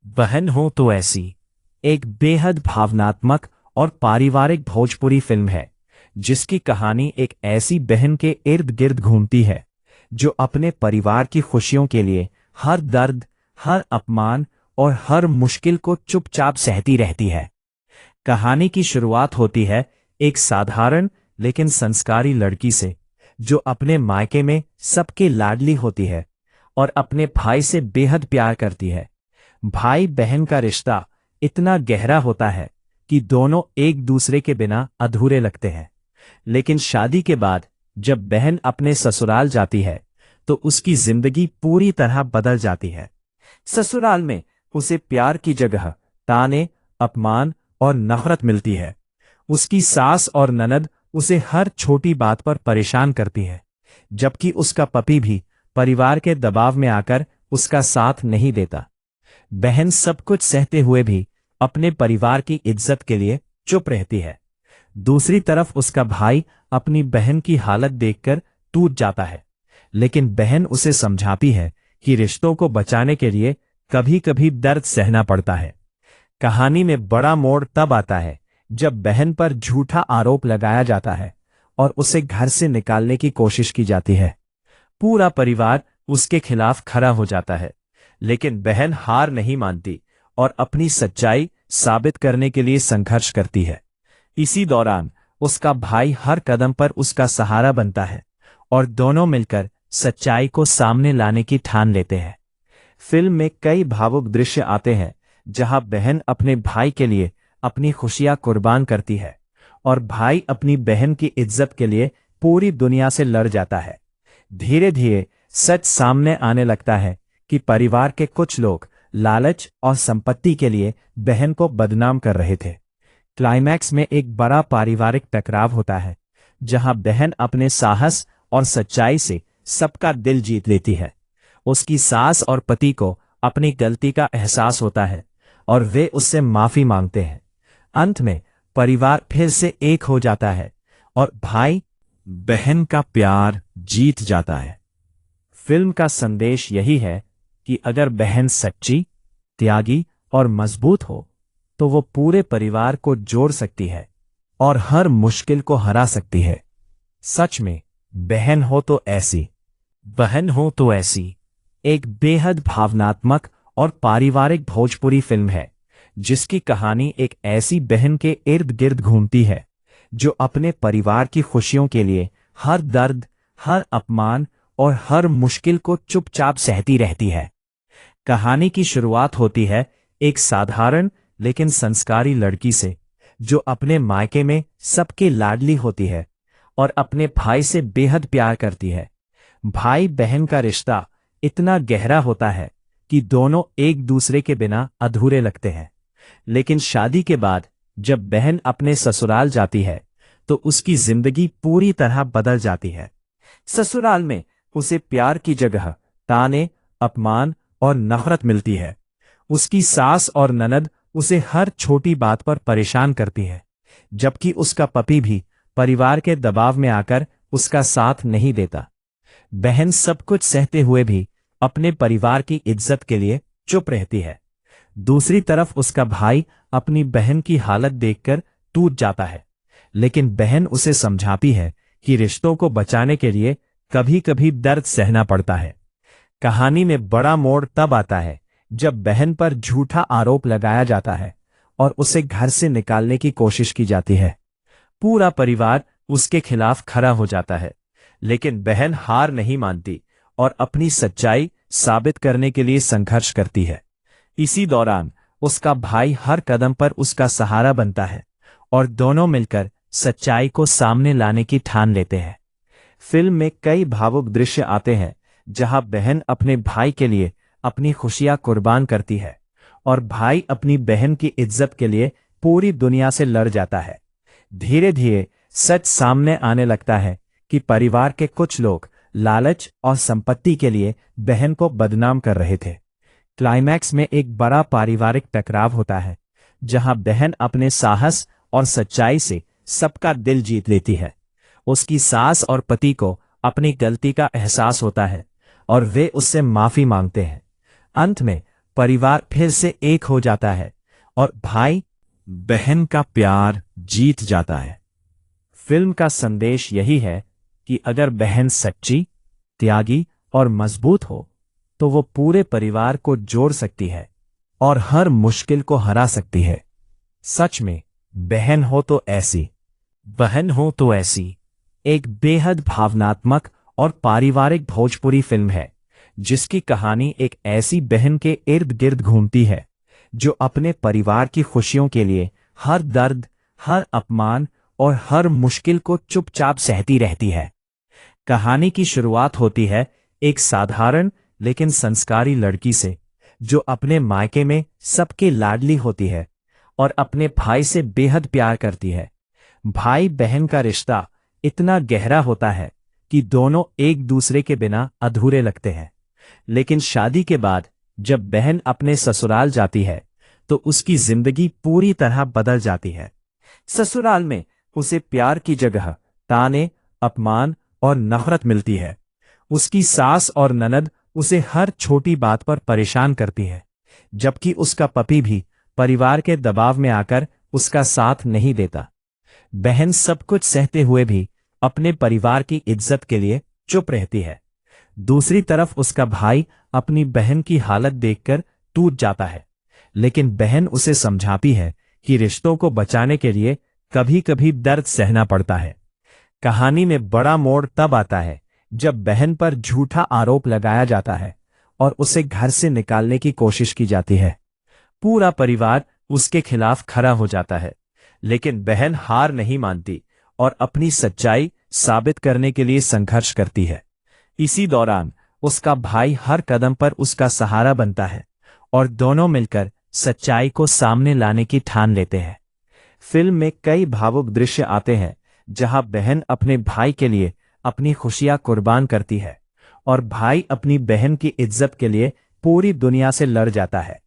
बहन हो तो ऐसी एक बेहद भावनात्मक और पारिवारिक भोजपुरी फिल्म है, जिसकी कहानी एक ऐसी बहन के इर्द गिर्द घूमती है जो अपने परिवार की खुशियों के लिए हर दर्द, हर अपमान और हर मुश्किल को चुपचाप सहती रहती है। कहानी की शुरुआत होती है एक साधारण लेकिन संस्कारी लड़की से, जो अपने मायके में सबके लाडली होती है और अपने भाई से बेहद प्यार करती है। भाई बहन का रिश्ता इतना गहरा होता है कि दोनों एक दूसरे के बिना अधूरे लगते हैं। लेकिन शादी के बाद जब बहन अपने ससुराल जाती है तो उसकी जिंदगी पूरी तरह बदल जाती है। ससुराल में उसे प्यार की जगह ताने, अपमान और नफरत मिलती है। उसकी सास और ननद उसे हर छोटी बात पर परेशान करती है, जबकि उसका पति भी परिवार के दबाव में आकर उसका साथ नहीं देता। बहन सब कुछ सहते हुए भी अपने परिवार की इज्जत के लिए चुप रहती है। दूसरी तरफ उसका भाई अपनी बहन की हालत देखकर टूट जाता है, लेकिन बहन उसे समझाती है कि रिश्तों को बचाने के लिए कभी कभी दर्द सहना पड़ता है। कहानी में बड़ा मोड़ तब आता है जब बहन पर झूठा आरोप लगाया जाता है और उसे घर से निकालने की कोशिश की जाती है। पूरा परिवार उसके खिलाफ खड़ा हो जाता है, लेकिन बहन हार नहीं मानती और अपनी सच्चाई साबित करने के लिए संघर्ष करती है। इसी दौरान उसका भाई हर कदम पर उसका सहारा बनता है और दोनों मिलकर सच्चाई को सामने लाने की ठान लेते हैं। फिल्म में कई भावुक दृश्य आते हैं जहां बहन अपने भाई के लिए अपनी खुशियां कुर्बान करती है और भाई अपनी बहन की इज्जत के लिए पूरी दुनिया से लड़ जाता है। धीरे धीरे सच सामने आने लगता है कि परिवार के कुछ लोग लालच और संपत्ति के लिए बहन को बदनाम कर रहे थे। क्लाइमैक्स में एक बड़ा पारिवारिक टकराव होता है, जहां बहन अपने साहस और सच्चाई से सबका दिल जीत लेती है। उसकी सास और पति को अपनी गलती का एहसास होता है और वे उससे माफी मांगते हैं। अंत में परिवार फिर से एक हो जाता है और भाई बहन का प्यार जीत जाता है। फिल्म का संदेश यही है कि अगर बहन सच्ची, त्यागी और मजबूत हो तो वो पूरे परिवार को जोड़ सकती है और हर मुश्किल को हरा सकती है। सच में बहन हो तो ऐसी, बहन हो तो ऐसी एक बेहद भावनात्मक और पारिवारिक भोजपुरी फिल्म है, जिसकी कहानी एक ऐसी बहन के इर्द गिर्द घूमती है जो अपने परिवार की खुशियों के लिए हर दर्द, हर अपमान और हर मुश्किल को चुपचाप सहती रहती है। कहानी की शुरुआत होती है एक साधारण लेकिन संस्कारी लड़की से, जो अपने मायके में सबके लाडली होती है और अपने भाई से बेहद प्यार करती है। भाई बहन का रिश्ता इतना गहरा होता है कि दोनों एक दूसरे के बिना अधूरे लगते हैं। लेकिन शादी के बाद जब बहन अपने ससुराल जाती है तो उसकी जिंदगी पूरी तरह बदल जाती है। ससुराल में उसे प्यार की जगह ताने, अपमान और नफरत मिलती है। उसकी सास और ननद उसे हर छोटी बात पर परेशान करती है, जबकि उसका पति भी परिवार के दबाव में आकर उसका साथ नहीं देता। बहन सब कुछ सहते हुए भी अपने परिवार की इज्जत के लिए चुप रहती है। दूसरी तरफ उसका भाई अपनी बहन की हालत देखकर टूट जाता है, लेकिन बहन उसे समझाती है कि रिश्तों को बचाने के लिए कभी कभी दर्द सहना पड़ता है। कहानी में बड़ा मोड़ तब आता है जब बहन पर झूठा आरोप लगाया जाता है और उसे घर से निकालने की कोशिश की जाती है। पूरा परिवार उसके खिलाफ खड़ा हो जाता है, लेकिन बहन हार नहीं मानती और अपनी सच्चाई साबित करने के लिए संघर्ष करती है। इसी दौरान उसका भाई हर कदम पर उसका सहारा बनता है और दोनों मिलकर सच्चाई को सामने लाने की ठान लेते हैं। फिल्म में कई भावुक दृश्य आते हैं जहां बहन अपने भाई के लिए अपनी खुशियां कुर्बान करती है और भाई अपनी बहन की इज्जत के लिए पूरी दुनिया से लड़ जाता है। धीरे धीरे सच सामने आने लगता है कि परिवार के कुछ लोग लालच और संपत्ति के लिए बहन को बदनाम कर रहे थे। क्लाइमैक्स में एक बड़ा पारिवारिक टकराव होता है जहां बहन अपने साहस और सच्चाई से सबका दिल जीत लेती है। उसकी सास और पति को अपनी गलती का एहसास होता है और वे उससे माफी मांगते हैं। अंत में परिवार फिर से एक हो जाता है और भाई बहन का प्यार जीत जाता है। फिल्म का संदेश यही है कि अगर बहन सच्ची, त्यागी और मजबूत हो तो वो पूरे परिवार को जोड़ सकती है और हर मुश्किल को हरा सकती है। सच में बहन हो तो ऐसी, बहन हो तो ऐसी एक बेहद भावनात्मक और पारिवारिक भोजपुरी फिल्म है जिसकी कहानी एक ऐसी बहन के इर्द गिर्द घूमती है जो अपने परिवार की खुशियों के लिए हर दर्द, हर अपमान और हर मुश्किल को चुपचाप सहती रहती है। कहानी की शुरुआत होती है एक साधारण लेकिन संस्कारी लड़की से जो अपने मायके में सबके लाडली होती है और अपने भाई से बेहद प्यार करती है। भाई बहन का रिश्ता इतना गहरा होता है कि दोनों एक दूसरे के बिना अधूरे लगते हैं। लेकिन शादी के बाद जब बहन अपने ससुराल जाती है तो उसकी जिंदगी पूरी तरह बदल जाती है। ससुराल में उसे प्यार की जगह ताने, अपमान और नफरत मिलती है। उसकी सास और ननद उसे हर छोटी बात पर परेशान करती है, जबकि उसका पति भी परिवार के दबाव में आकर उसका साथ नहीं देता। बहन सब कुछ सहते हुए भी अपने परिवार की इज्जत के लिए चुप रहती है। दूसरी तरफ उसका भाई अपनी बहन की हालत देखकर टूट जाता है, लेकिन बहन उसे समझाती है कि रिश्तों को बचाने के लिए कभी कभी दर्द सहना पड़ता है। कहानी में बड़ा मोड़ तब आता है जब बहन पर झूठा आरोप लगाया जाता है और उसे घर से निकालने की कोशिश की जाती है। पूरा परिवार उसके खिलाफ खड़ा हो जाता है, लेकिन बहन हार नहीं मानती और अपनी सच्चाई साबित करने के लिए संघर्ष करती है। इसी दौरान उसका भाई हर कदम पर उसका सहारा बनता है और दोनों मिलकर सच्चाई को सामने लाने की ठान लेते हैं। फिल्म में कई भावुक दृश्य आते हैं जहां बहन अपने भाई के लिए अपनी खुशियां कुर्बान करती है और भाई अपनी बहन की इज्जत के लिए पूरी दुनिया से लड़ जाता है।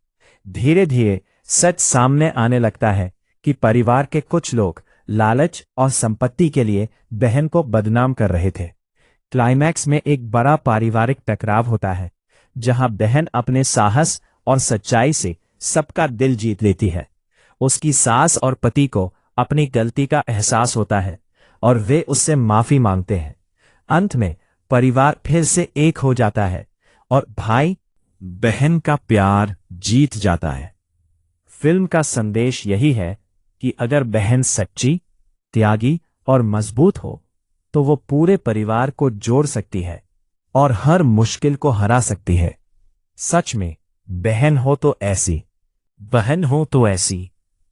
धीरे धीरे सच सामने आने लगता है कि परिवार के कुछ लोग लालच और संपत्ति के लिए बहन को बदनाम कर रहे थे। क्लाइमैक्स में एक बड़ा पारिवारिक टकराव होता है जहां बहन अपने साहस और सच्चाई से सबका दिल जीत लेती है। उसकी सास और पति को अपनी गलती का एहसास होता है और वे उससे माफी मांगते हैं। अंत में परिवार फिर से एक हो जाता है और भाई बहन का प्यार जीत जाता है। फिल्म का संदेश यही है कि अगर बहन सच्ची, त्यागी और मजबूत हो तो वो पूरे परिवार को जोड़ सकती है और हर मुश्किल को हरा सकती है। सच में बहन हो तो ऐसी, बहन हो तो ऐसी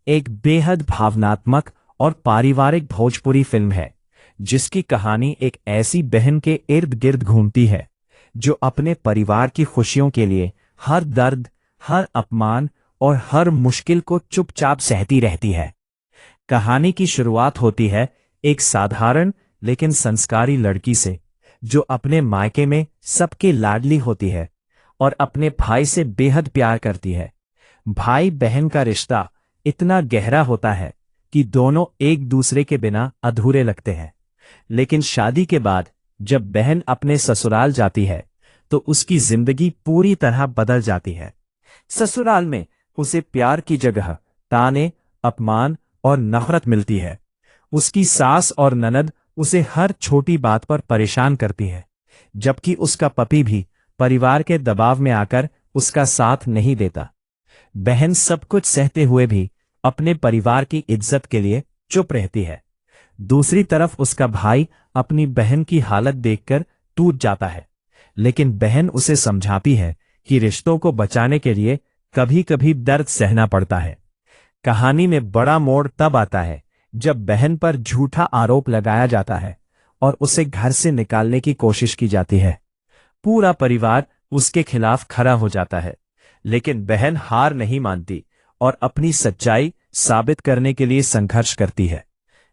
एक बेहद भावनात्मक और पारिवारिक भोजपुरी फिल्म है जिसकी कहानी एक ऐसी बहन के इर्द गिर्द घूमती है जो अपने परिवार की खुशियों के लिए हर दर्द, हर अपमान और हर मुश्किल को चुपचाप सहती रहती है। कहानी की शुरुआत होती है एक साधारण लेकिन संस्कारी लड़की से जो अपने मायके में सबके लाडली होती है और अपने भाई से बेहद प्यार करती है। भाई बहन का रिश्ता इतना गहरा होता है कि दोनों एक दूसरे के बिना अधूरे लगते हैं। लेकिन शादी के बाद जब बहन अपने ससुराल जाती है तो उसकी जिंदगी पूरी तरह बदल जाती है। ससुराल में उसे प्यार की जगह ताने, अपमान और नफरत मिलती है। उसकी सास और ननद उसे हर छोटी बात पर परेशान करती है, जबकि उसका पति भी परिवार के दबाव में आकर उसका साथ नहीं देता। बहन सब कुछ सहते हुए भी अपने परिवार की इज्जत के लिए चुप रहती है। दूसरी तरफ उसका भाई अपनी बहन की हालत देखकर टूट जाता है, लेकिन बहन उसे समझाती है कि रिश्तों को बचाने के लिए कभी कभी दर्द सहना पड़ता है। कहानी में बड़ा मोड़ तब आता है जब बहन पर झूठा आरोप लगाया जाता है और उसे घर से निकालने की कोशिश की जाती है। पूरा परिवार उसके खिलाफ खड़ा हो जाता है, लेकिन बहन हार नहीं मानती और अपनी सच्चाई साबित करने के लिए संघर्ष करती है।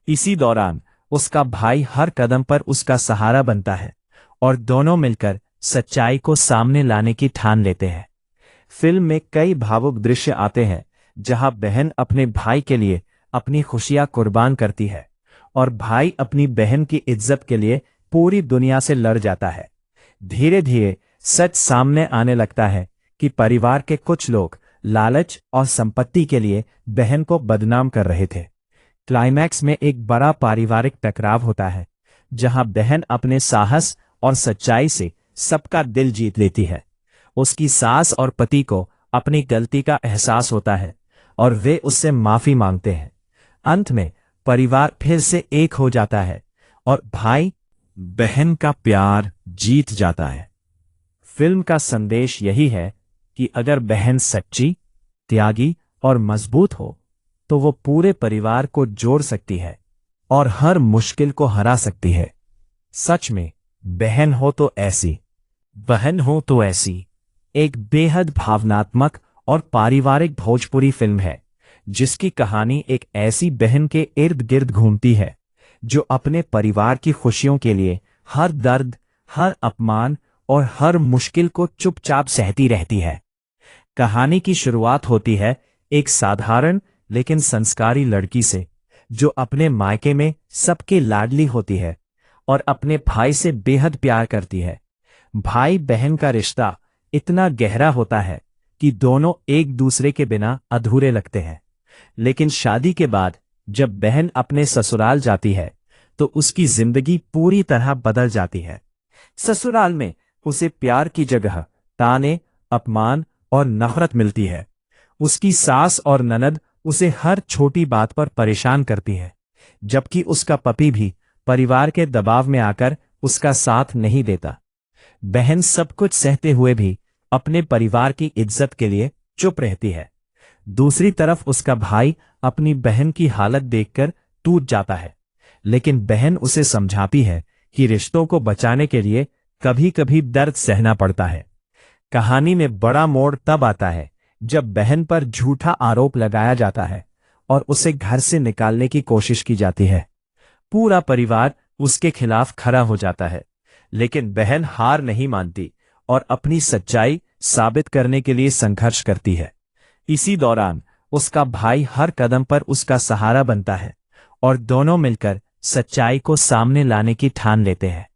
इसी दौरान उसका भाई हर कदम पर उसका सहारा बनता है और दोनों मिलकर सच्चाई को सामने लाने की ठान लेते हैं। फिल्म में कई भावुक दृश्य आते हैं जहां बहन अपने भाई के लिए अपनी खुशियां कुर्बान करती है और भाई अपनी बहन की इज्जत के लिए पूरी दुनिया से लड़ जाता है। धीरे धीरे सच सामने आने लगता है कि परिवार के कुछ लोग लालच और संपत्ति के लिए बहन को बदनाम कर रहे थे। क्लाइमैक्स में एक बड़ा पारिवारिक टकराव होता है जहां बहन अपने साहस और सच्चाई से सबका दिल जीत लेती है। उसकी सास और पति को अपनी गलती का एहसास होता है और वे उससे माफी मांगते हैं। अंत में परिवार फिर से एक हो जाता है और भाई बहन का प्यार जीत जाता है। फिल्म का संदेश यही है कि अगर बहन सच्ची, त्यागी और मजबूत हो तो वो पूरे परिवार को जोड़ सकती है और हर मुश्किल को हरा सकती है। सच में बहन हो तो ऐसी, बहन हो तो ऐसी एक बेहद भावनात्मक और पारिवारिक भोजपुरी फिल्म है जिसकी कहानी एक ऐसी बहन के इर्द गिर्द घूमती है जो अपने परिवार की खुशियों के लिए हर दर्द, हर अपमान और हर मुश्किल को चुपचाप सहती रहती है। कहानी की शुरुआत होती है एक साधारण लेकिन संस्कारी लड़की से जो अपने मायके में सबके लाडली होती है और अपने भाई से बेहद प्यार करती है। भाई बहन का रिश्ता इतना गहरा होता है कि दोनों एक दूसरे के बिना अधूरे लगते हैं, लेकिन शादी के बाद जब बहन अपने ससुराल जाती है तो उसकी जिंदगी पूरी तरह बदल जाती है। ससुराल में उसे प्यार की जगह ताने, अपमान और नफरत मिलती है। उसकी सास और ननद उसे हर छोटी बात पर परेशान करती है, जबकि उसका पति भी परिवार के दबाव में आकर उसका साथ नहीं देता। बहन सब कुछ सहते हुए भी अपने परिवार की इज्जत के लिए चुप रहती है। दूसरी तरफ उसका भाई अपनी बहन की हालत देखकर टूट जाता है, लेकिन बहन उसे समझाती है कि रिश्तों को बचाने के लिए कभी कभी दर्द सहना पड़ता है। कहानी में बड़ा मोड़ तब आता है जब बहन पर झूठा आरोप लगाया जाता है और उसे घर से निकालने की कोशिश की जाती है। पूरा परिवार उसके खिलाफ खड़ा हो जाता है, लेकिन बहन हार नहीं मानती और अपनी सच्चाई साबित करने के लिए संघर्ष करती है। इसी दौरान उसका भाई हर कदम पर उसका सहारा बनता है और दोनों मिलकर सच्चाई को सामने लाने की ठान लेते हैं।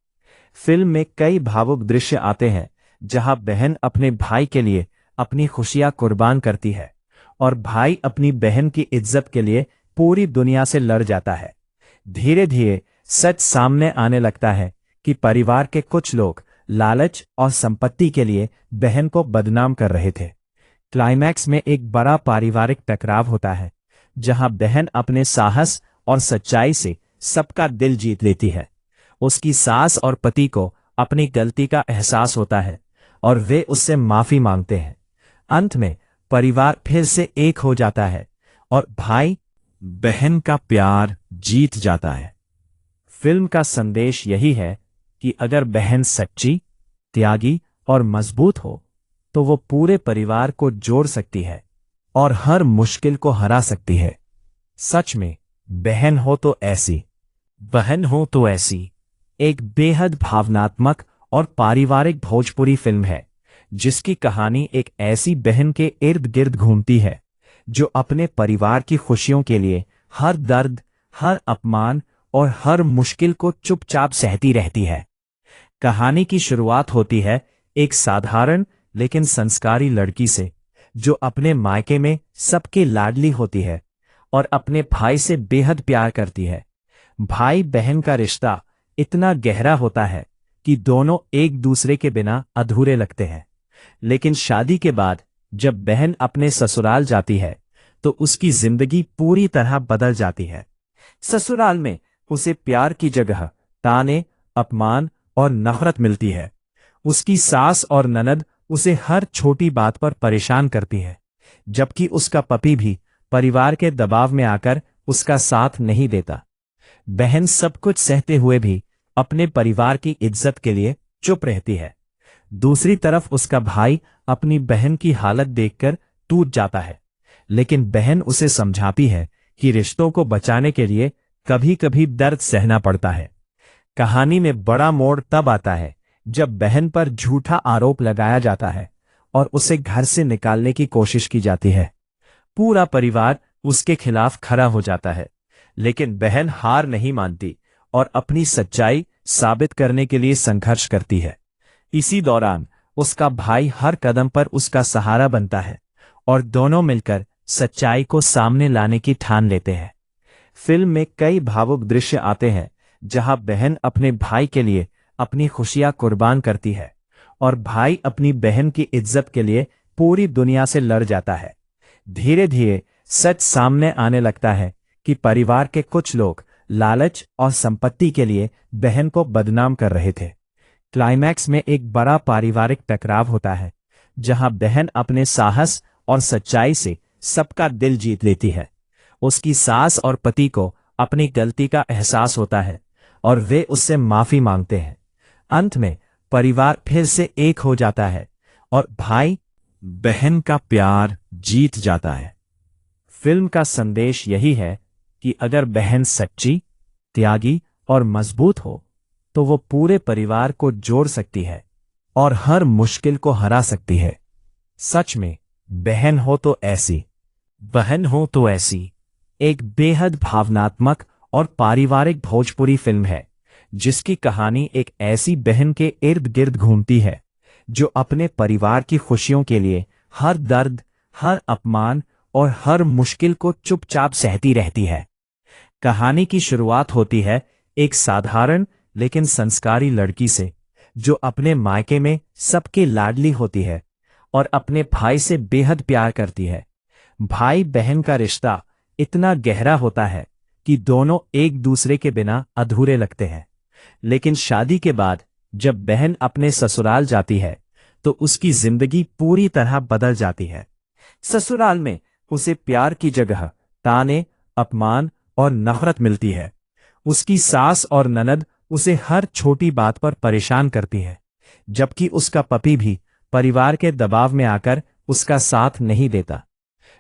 फिल्म में कई भावुक दृश्य आते हैं जहां बहन अपने भाई के लिए अपनी खुशियां कुर्बान करती है और भाई अपनी बहन की इज्जत के लिए पूरी दुनिया से लड़ जाता है। धीरे धीरे सच सामने आने लगता है कि परिवार के कुछ लोग लालच और संपत्ति के लिए बहन को बदनाम कर रहे थे। क्लाइमैक्स में एक बड़ा पारिवारिक टकराव होता है जहां बहन अपने साहस और सच्चाई से सबका दिल जीत लेती है। उसकी सास और पति को अपनी गलती का एहसास होता है और वे उससे माफी मांगते हैं। अंत में परिवार फिर से एक हो जाता है और भाई बहन का प्यार जीत जाता है। फिल्म का संदेश यही है कि अगर बहन सच्ची, त्यागी और मजबूत हो तो वो पूरे परिवार को जोड़ सकती है और हर मुश्किल को हरा सकती है। सच में बहन हो तो ऐसी, बहन हो तो ऐसी एक बेहद भावनात्मक और पारिवारिक भोजपुरी फिल्म है जिसकी कहानी एक ऐसी बहन के इर्द गिर्द घूमती है जो अपने परिवार की खुशियों के लिए हर दर्द, हर अपमान और हर मुश्किल को चुपचाप सहती रहती है। कहानी की शुरुआत होती है एक साधारण लेकिन संस्कारी लड़की से जो अपने मायके में सबके लाडली होती है और अपने भाई से बेहद प्यार करती है। भाई बहन का रिश्ता इतना गहरा होता है कि दोनों एक दूसरे के बिना अधूरे लगते हैं, लेकिन शादी के बाद जब बहन अपने ससुराल जाती है तो उसकी जिंदगी पूरी तरह बदल जाती है। ससुराल में उसे प्यार की जगह ताने, अपमान और नफरत मिलती है। उसकी सास और ननद उसे हर छोटी बात पर परेशान करती है, जबकि उसका पति भी परिवार के दबाव में आकर उसका साथ नहीं देता। बहन सब कुछ सहते हुए भी अपने परिवार की इज्जत के लिए चुप रहती है। दूसरी तरफ उसका भाई अपनी बहन की हालत देखकर टूट जाता है, लेकिन बहन उसे समझाती है कि रिश्तों को बचाने के लिए कभी कभी दर्द सहना पड़ता है। कहानी में बड़ा मोड़ तब आता है जब बहन पर झूठा आरोप लगाया जाता है और उसे घर से निकालने की कोशिश की जाती है। पूरा परिवार उसके खिलाफ खड़ा हो जाता है, लेकिन बहन हार नहीं मानती और अपनी सच्चाई साबित करने के लिए संघर्ष करती है। इसी दौरान उसका भाई हर कदम पर उसका सहारा बनता है और दोनों मिलकर सच्चाई को सामने लाने की ठान लेते हैं। फिल्म में कई भावुक दृश्य आते हैं जहां बहन अपने भाई के लिए अपनी खुशियां कुर्बान करती है और भाई अपनी बहन की इज्जत के लिए पूरी दुनिया से लड़ जाता है। धीरे धीरे सच सामने आने लगता है कि परिवार के कुछ लोग लालच और संपत्ति के लिए बहन को बदनाम कर रहे थे। क्लाइमैक्स में एक बड़ा पारिवारिक टकराव होता है जहां बहन अपने साहस और सच्चाई से सबका दिल जीत लेती है। उसकी सास और पति को अपनी गलती का एहसास होता है और वे उससे माफी मांगते हैं। अंत में परिवार फिर से एक हो जाता है और भाई बहन का प्यार जीत जाता है। फिल्म का संदेश यही है कि अगर बहन सच्ची, त्यागी और मजबूत हो तो वो पूरे परिवार को जोड़ सकती है और हर मुश्किल को हरा सकती है। सच में बहन हो तो ऐसी, बहन हो तो ऐसी एक बेहद भावनात्मक और पारिवारिक भोजपुरी फिल्म है जिसकी कहानी एक ऐसी बहन के इर्द गिर्द घूमती है जो अपने परिवार की खुशियों के लिए हर दर्द, हर अपमान और हर मुश्किल को चुपचाप सहती रहती है। कहानी की शुरुआत होती है एक साधारण लेकिन संस्कारी लड़की से जो अपने मायके में सबके लाडली होती है और अपने भाई से बेहद प्यार करती है। भाई बहन का रिश्ता इतना गहरा होता है कि दोनों एक दूसरे के बिना अधूरे लगते हैं, लेकिन शादी के बाद जब बहन अपने ससुराल जाती है तो उसकी जिंदगी पूरी तरह बदल जाती है। ससुराल में उसे प्यार की जगह ताने, अपमान और नफरत मिलती है। उसकी सास और ननद उसे हर छोटी बात पर परेशान करती है, जबकि उसका पति भी परिवार के दबाव में आकर उसका साथ नहीं देता।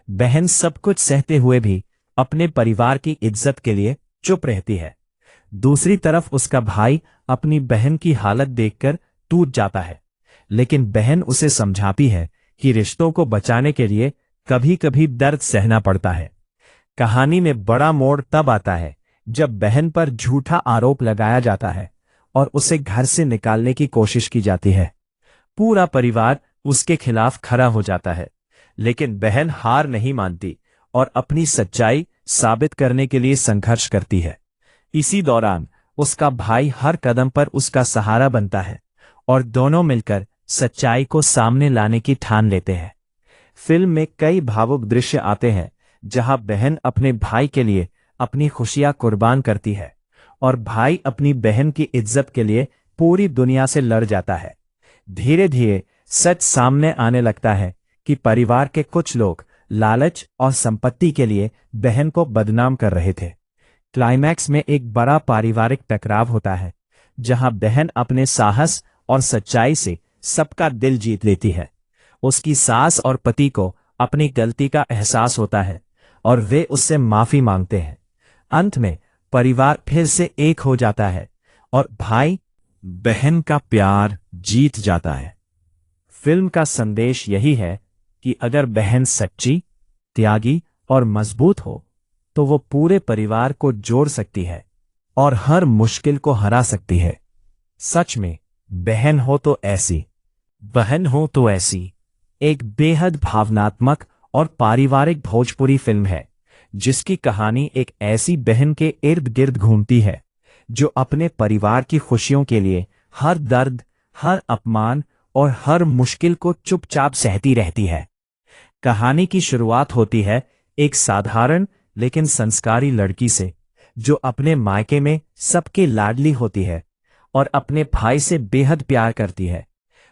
बहन सब कुछ सहते हुए भी अपने परिवार की इज्जत के लिए चुप रहती है। दूसरी तरफ उसका भाई अपनी बहन की हालत देखकर टूट जाता है, लेकिन बहन उसे समझाती है कि रिश्तों को बचाने के लिए कभी कभी दर्द सहना पड़ता है। कहानी में बड़ा मोड़ तब आता है जब बहन पर झूठा आरोप लगाया जाता है और उसे घर से निकालने की कोशिश की जाती है। पूरा परिवार उसके खिलाफ खड़ा हो जाता है, लेकिन बहन हार नहीं मानती और अपनी सच्चाई साबित करने के लिए संघर्ष करती है। इसी दौरान उसका भाई हर कदम पर उसका सहारा बनता है और दोनों मिलकर सच्चाई को सामने लाने की ठान लेते हैं। फिल्म में कई भावुक दृश्य आते हैं जहां बहन अपने भाई के लिए अपनी खुशियां कुर्बान करती है और भाई अपनी बहन की इज्जत के लिए पूरी दुनिया से लड़ जाता है। धीरे धीरे सच सामने आने लगता है कि परिवार के कुछ लोग लालच और संपत्ति के लिए बहन को बदनाम कर रहे थे। क्लाइमैक्स में एक बड़ा पारिवारिक टकराव होता है जहां बहन अपने साहस और सच्चाई से सबका दिल जीत लेती है। उसकी सास और पति को अपनी गलती का एहसास होता है और वे उससे माफी मांगते हैं। अंत में परिवार फिर से एक हो जाता है और भाई बहन का प्यार जीत जाता है। फिल्म का संदेश यही है कि अगर बहन सच्ची, त्यागी और मजबूत हो तो वो पूरे परिवार को जोड़ सकती है और हर मुश्किल को हरा सकती है। सच में बहन हो तो ऐसी, बहन हो तो ऐसी एक बेहद भावनात्मक और पारिवारिक भोजपुरी फिल्म है जिसकी कहानी एक ऐसी बहन के इर्द गिर्द घूमती है जो अपने परिवार की खुशियों के लिए हर दर्द, हर अपमान और हर मुश्किल को चुपचाप सहती रहती है। कहानी की शुरुआत होती है एक साधारण लेकिन संस्कारी लड़की से जो अपने मायके में सबके लाडली होती है और अपने भाई से बेहद प्यार करती है।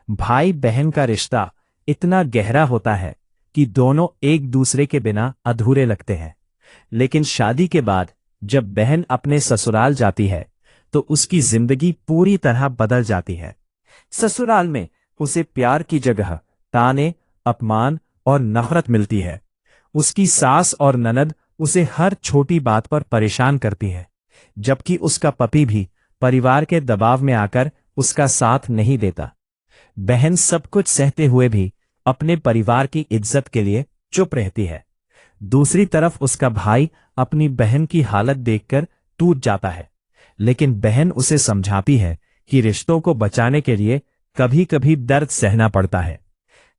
भाई बहन का रिश्ता इतना गहरा होता है कि दोनों एक दूसरे के बिना अधूरे लगते हैं। लेकिन शादी के बाद जब बहन अपने ससुराल जाती है तो उसकी जिंदगी पूरी तरह बदल जाती है। ससुराल में उसे प्यार की जगह ताने, अपमान और नफरत मिलती है। उसकी सास और ननद उसे हर छोटी बात पर परेशान करती है, जबकि उसका पति भी परिवार के दबाव में आकर उसका साथ नहीं देता। बहन सब कुछ सहते हुए भी अपने परिवार की इज्जत के लिए चुप रहती है। दूसरी तरफ उसका भाई अपनी बहन की हालत देखकर टूट जाता है, लेकिन बहन उसे समझाती है कि रिश्तों को बचाने के लिए कभी कभी दर्द सहना पड़ता है।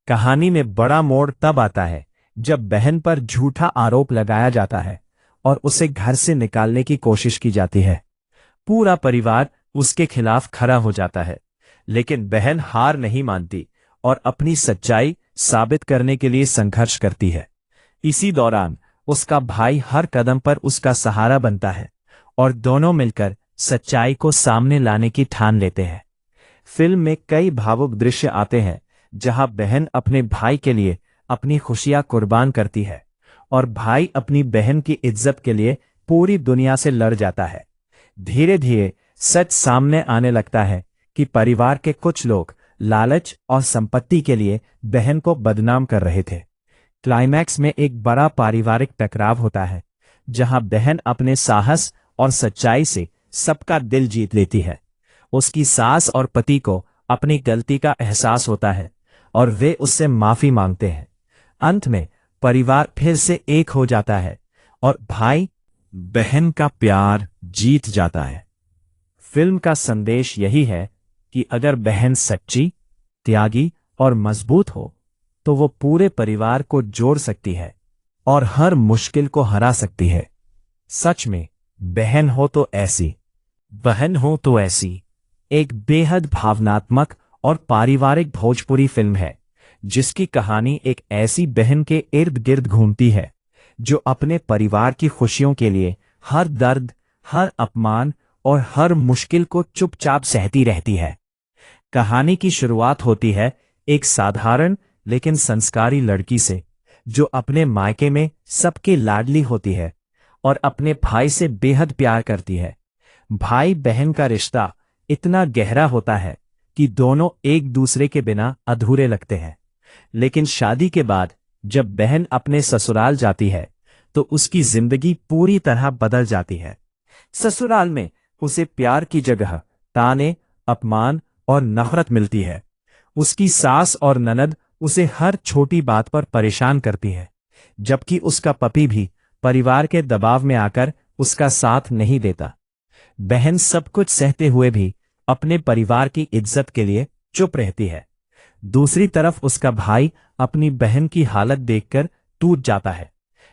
कहानी में बड़ा मोड़ तब आता है जब बहन पर झूठा आरोप लगाया जाता है और उसे घर से निकालने की कोशिश की जाती है। पूरा परिवार उसके खिलाफ खड़ा हो जाता है, लेकिन बहन हार नहीं मानती और अपनी सच्चाई साबित करने के लिए संघर्ष करती है। इसी दौरान उसका भाई हर कदम पर उसका सहारा बनता है और दोनों मिलकर सच्चाई को सामने लाने की ठान लेते हैं। फिल्म में कई भावुक दृश्य आते हैं जहां बहन अपने भाई के लिए अपनी खुशियां कुर्बान करती है और भाई अपनी बहन की इज्जत के लिए पूरी दुनिया से लड़ जाता है। धीरे धीरे सच सामने आने लगता है कि परिवार के कुछ लोग लालच और संपत्ति के लिए बहन को बदनाम कर रहे थे। क्लाइमैक्स में एक बड़ा पारिवारिक टकराव होता है जहां बहन अपने साहस और सच्चाई से सबका दिल जीत लेती है। उसकी सास और पति को अपनी गलती का एहसास होता है और वे उससे माफी मांगते हैं। अंत में परिवार फिर से एक हो जाता है और भाई बहन का प्यार जीत जाता है। फिल्म का संदेश यही है कि अगर बहन सच्ची, त्यागी और मजबूत हो तो वो पूरे परिवार को जोड़ सकती है और हर मुश्किल को हरा सकती है। सच में बहन हो तो ऐसी, बहन हो तो ऐसी एक बेहद भावनात्मक और पारिवारिक भोजपुरी फिल्म है जिसकी कहानी एक ऐसी बहन के इर्द गिर्द घूमती है जो अपने परिवार की खुशियों के लिए हर दर्द, हर अपमान और हर मुश्किल को चुपचाप सहती रहती है। कहानी की शुरुआत होती है एक साधारण लेकिन संस्कारी लड़की से जो अपने मायके में सबके लाडली होती है और अपने भाई से बेहद प्यार करती है। भाई बहन का रिश्ता इतना गहरा होता है कि दोनों एक दूसरे के बिना अधूरे लगते हैं। लेकिन शादी के बाद जब बहन अपने ससुराल जाती है तो उसकी जिंदगी पूरी तरह बदल जाती है। ससुराल में उसे प्यार की जगह ताने, अपमान और नफरत मिलती है। उसकी सास और ननद उसे हर छोटी बात पर परेशान करती है, जबकि उसका पति भी परिवार के दबाव में आकर उसका साथ नहीं देता। बहन सब कुछ सहते हुए भी अपने परिवार की इज्जत के लिए चुप रहती है। दूसरी तरफ उसका भाई अपनी बहन की हालत देखकर टूट जाता है,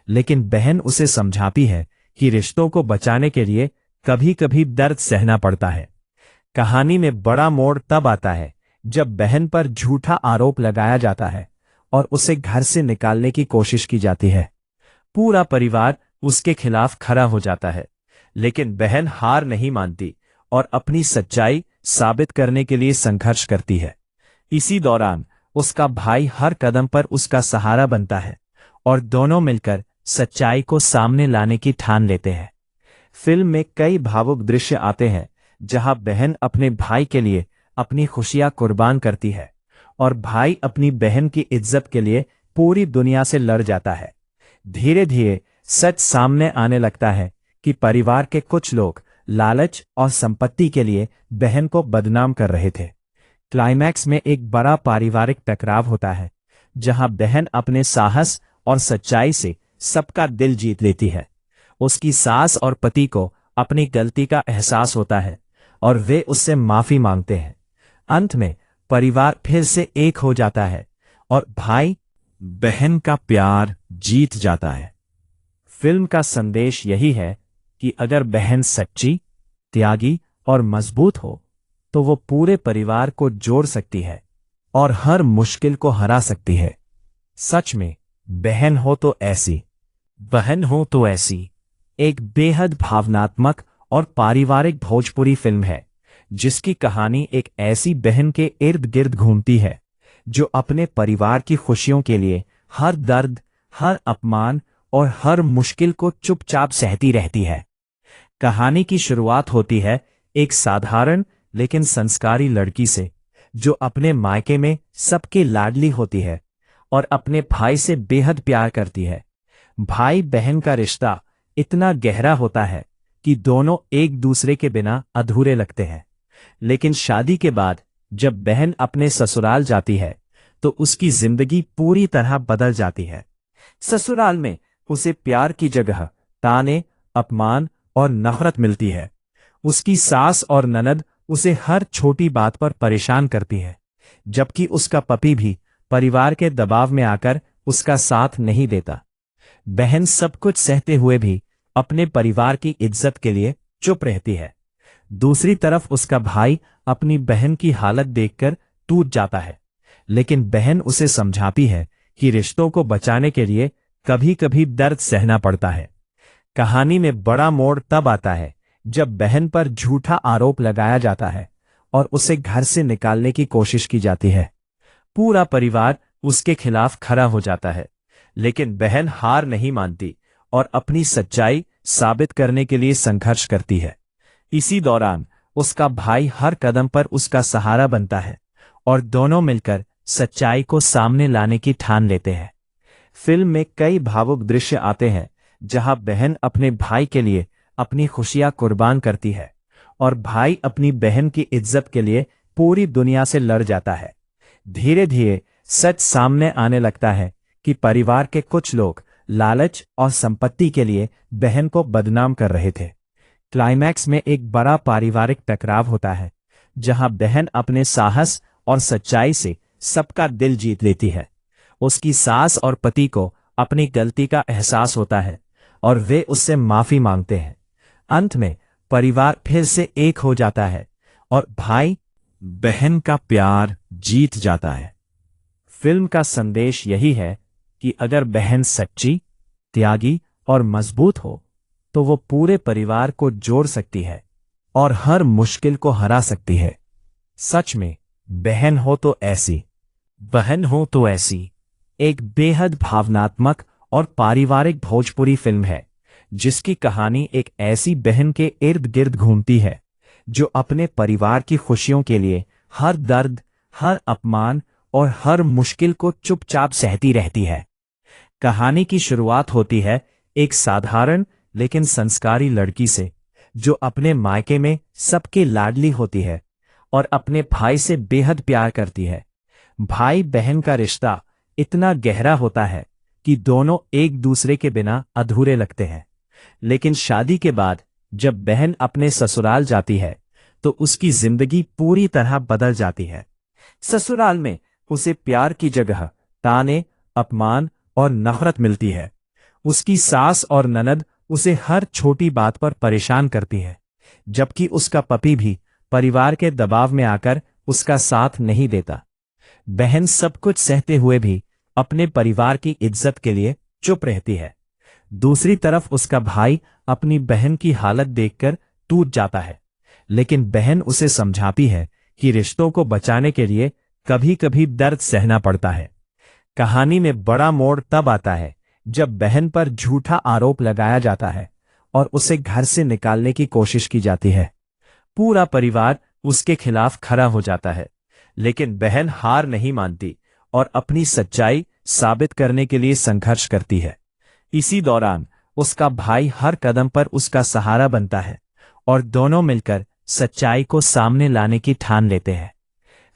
लेकिन बहन उसे समझाती है कि रिश्तों को बचाने के लिए कभी कभी दर्द सहना पड़ता है। कहानी में बड़ा मोड़ तब आता है जब बहन पर झूठा आरोप लगाया जाता है और उसे घर से निकालने की कोशिश की जाती है। पूरा परिवार उसके खिलाफ खड़ा हो जाता है, लेकिन बहन हार नहीं मानती और अपनी सच्चाई साबित करने के लिए संघर्ष करती है। इसी दौरान उसका भाई हर कदम पर उसका सहारा बनता है और दोनों मिलकर सच्चाई को सामने लाने की ठान लेते हैं। फिल्म में कई भावुक दृश्य आते हैं जहां बहन अपने भाई के लिए अपनी खुशियां कुर्बान करती है और भाई अपनी बहन की इज्जत के लिए पूरी दुनिया से लड़ जाता है। धीरे धीरे सच सामने आने लगता है कि परिवार के कुछ लोग लालच और संपत्ति के लिए बहन को बदनाम कर रहे थे। क्लाइमैक्स में एक बड़ा पारिवारिक टकराव होता है जहां बहन अपने साहस और सच्चाई से सबका दिल जीत लेती है। उसकी सास और पति को अपनी गलती का एहसास होता है और वे उससे माफी मांगते हैं। अंत में परिवार फिर से एक हो जाता है और भाई बहन का प्यार जीत जाता है। फिल्म का संदेश यही है कि अगर बहन सच्ची, त्यागी और मजबूत हो तो वो पूरे परिवार को जोड़ सकती है और हर मुश्किल को हरा सकती है। सच में बहन हो तो ऐसी, बहन हो तो ऐसी एक बेहद भावनात्मक और पारिवारिक भोजपुरी फिल्म है जिसकी कहानी एक ऐसी बहन के इर्द गिर्द घूमती है जो अपने परिवार की खुशियों के लिए हर दर्द, हर अपमान और हर मुश्किल को चुपचाप सहती रहती है। कहानी की शुरुआत होती है एक साधारण लेकिन संस्कारी लड़की से जो अपने मायके में सबके लाडली होती है और अपने भाई से बेहद प्यार करती है। भाई बहन का रिश्ता इतना गहरा होता है कि दोनों एक दूसरे के बिना अधूरे लगते हैं। लेकिन शादी के बाद जब बहन अपने ससुराल जाती है तो उसकी जिंदगी पूरी तरह बदल जाती है। ससुराल में उसे प्यार की जगह ताने, अपमान और नफरत मिलती है। उसकी सास और ननद उसे हर छोटी बात पर परेशान करती है, जबकि उसका पति भी परिवार के दबाव में आकर उसका साथ नहीं देता। बहन सब कुछ सहते हुए भी अपने परिवार की इज्जत के लिए चुप रहती है। दूसरी तरफ उसका भाई अपनी बहन की हालत देखकर टूट जाता है, लेकिन बहन उसे समझाती है कि रिश्तों को बचाने के लिए कभी कभी दर्द सहना पड़ता है। कहानी में बड़ा मोड़ तब आता है जब बहन पर झूठा आरोप लगाया जाता है और उसे घर से निकालने की कोशिश की जाती है। पूरा परिवार उसके खिलाफ खड़ा हो जाता है, लेकिन बहन हार नहीं मानती और अपनी सच्चाई साबित करने के लिए संघर्ष करती है। इसी दौरान उसका भाई हर कदम पर उसका सहारा बनता है और दोनों मिलकर सच्चाई को सामने लाने की ठान लेते हैं। फिल्म में कई भावुक दृश्य आते हैं जहां बहन अपने भाई के लिए अपनी खुशियां कुर्बान करती है और भाई अपनी बहन की इज्जत के लिए पूरी दुनिया से लड़ जाता है। धीरे धीरे सच सामने आने लगता है कि परिवार के कुछ लोग लालच और संपत्ति के लिए बहन को बदनाम कर रहे थे। क्लाइमैक्स में एक बड़ा पारिवारिक टकराव होता है जहां बहन अपने साहस और सच्चाई से सबका दिल जीत लेती है। उसकी सास और पति को अपनी गलती का एहसास होता है और वे उससे माफी मांगते हैं। अंत में परिवार फिर से एक हो जाता है और भाई बहन का प्यार जीत जाता है। फिल्म का संदेश यही है कि अगर बहन सच्ची, त्यागी और मजबूत हो तो वो पूरे परिवार को जोड़ सकती है और हर मुश्किल को हरा सकती है। सच में बहन हो तो ऐसी, बहन हो तो ऐसी एक बेहद भावनात्मक और पारिवारिक भोजपुरी फिल्म है जिसकी कहानी एक ऐसी बहन के इर्द गिर्द घूमती है जो अपने परिवार की खुशियों के लिए हर दर्द, हर अपमान और हर मुश्किल को चुपचाप सहती रहती है। कहानी की शुरुआत होती है एक साधारण लेकिन संस्कारी लड़की से जो अपने मायके में सबके लाडली होती है और अपने भाई से बेहद प्यार करती है। भाई बहन का रिश्ता इतना गहरा होता है कि दोनों एक दूसरे के बिना अधूरे लगते हैं। लेकिन शादी के बाद जब बहन अपने ससुराल जाती है तो उसकी जिंदगी पूरी तरह बदल जाती है। ससुराल में उसे प्यार की जगह ताने, अपमान और नफरत मिलती है। उसकी सास और ननद उसे हर छोटी बात पर परेशान करती है, जबकि उसका पति भी परिवार के दबाव में आकर उसका साथ नहीं देता। बहन सब कुछ सहते हुए भी अपने परिवार की इज्जत के लिए चुप रहती है। दूसरी तरफ उसका भाई अपनी बहन की हालत देखकर टूट जाता है, लेकिन बहन उसे समझाती है कि रिश्तों को बचाने के लिए कभी कभी दर्द सहना पड़ता है। कहानी में बड़ा मोड़ तब आता है जब बहन पर झूठा आरोप लगाया जाता है और उसे घर से निकालने की कोशिश की जाती है। पूरा परिवार उसके खिलाफ खड़ा हो जाता है, लेकिन बहन हार नहीं मानती और अपनी सच्चाई साबित करने के लिए संघर्ष करती है। इसी दौरान उसका भाई हर कदम पर उसका सहारा बनता है और दोनों मिलकर सच्चाई को सामने लाने की ठान लेते हैं।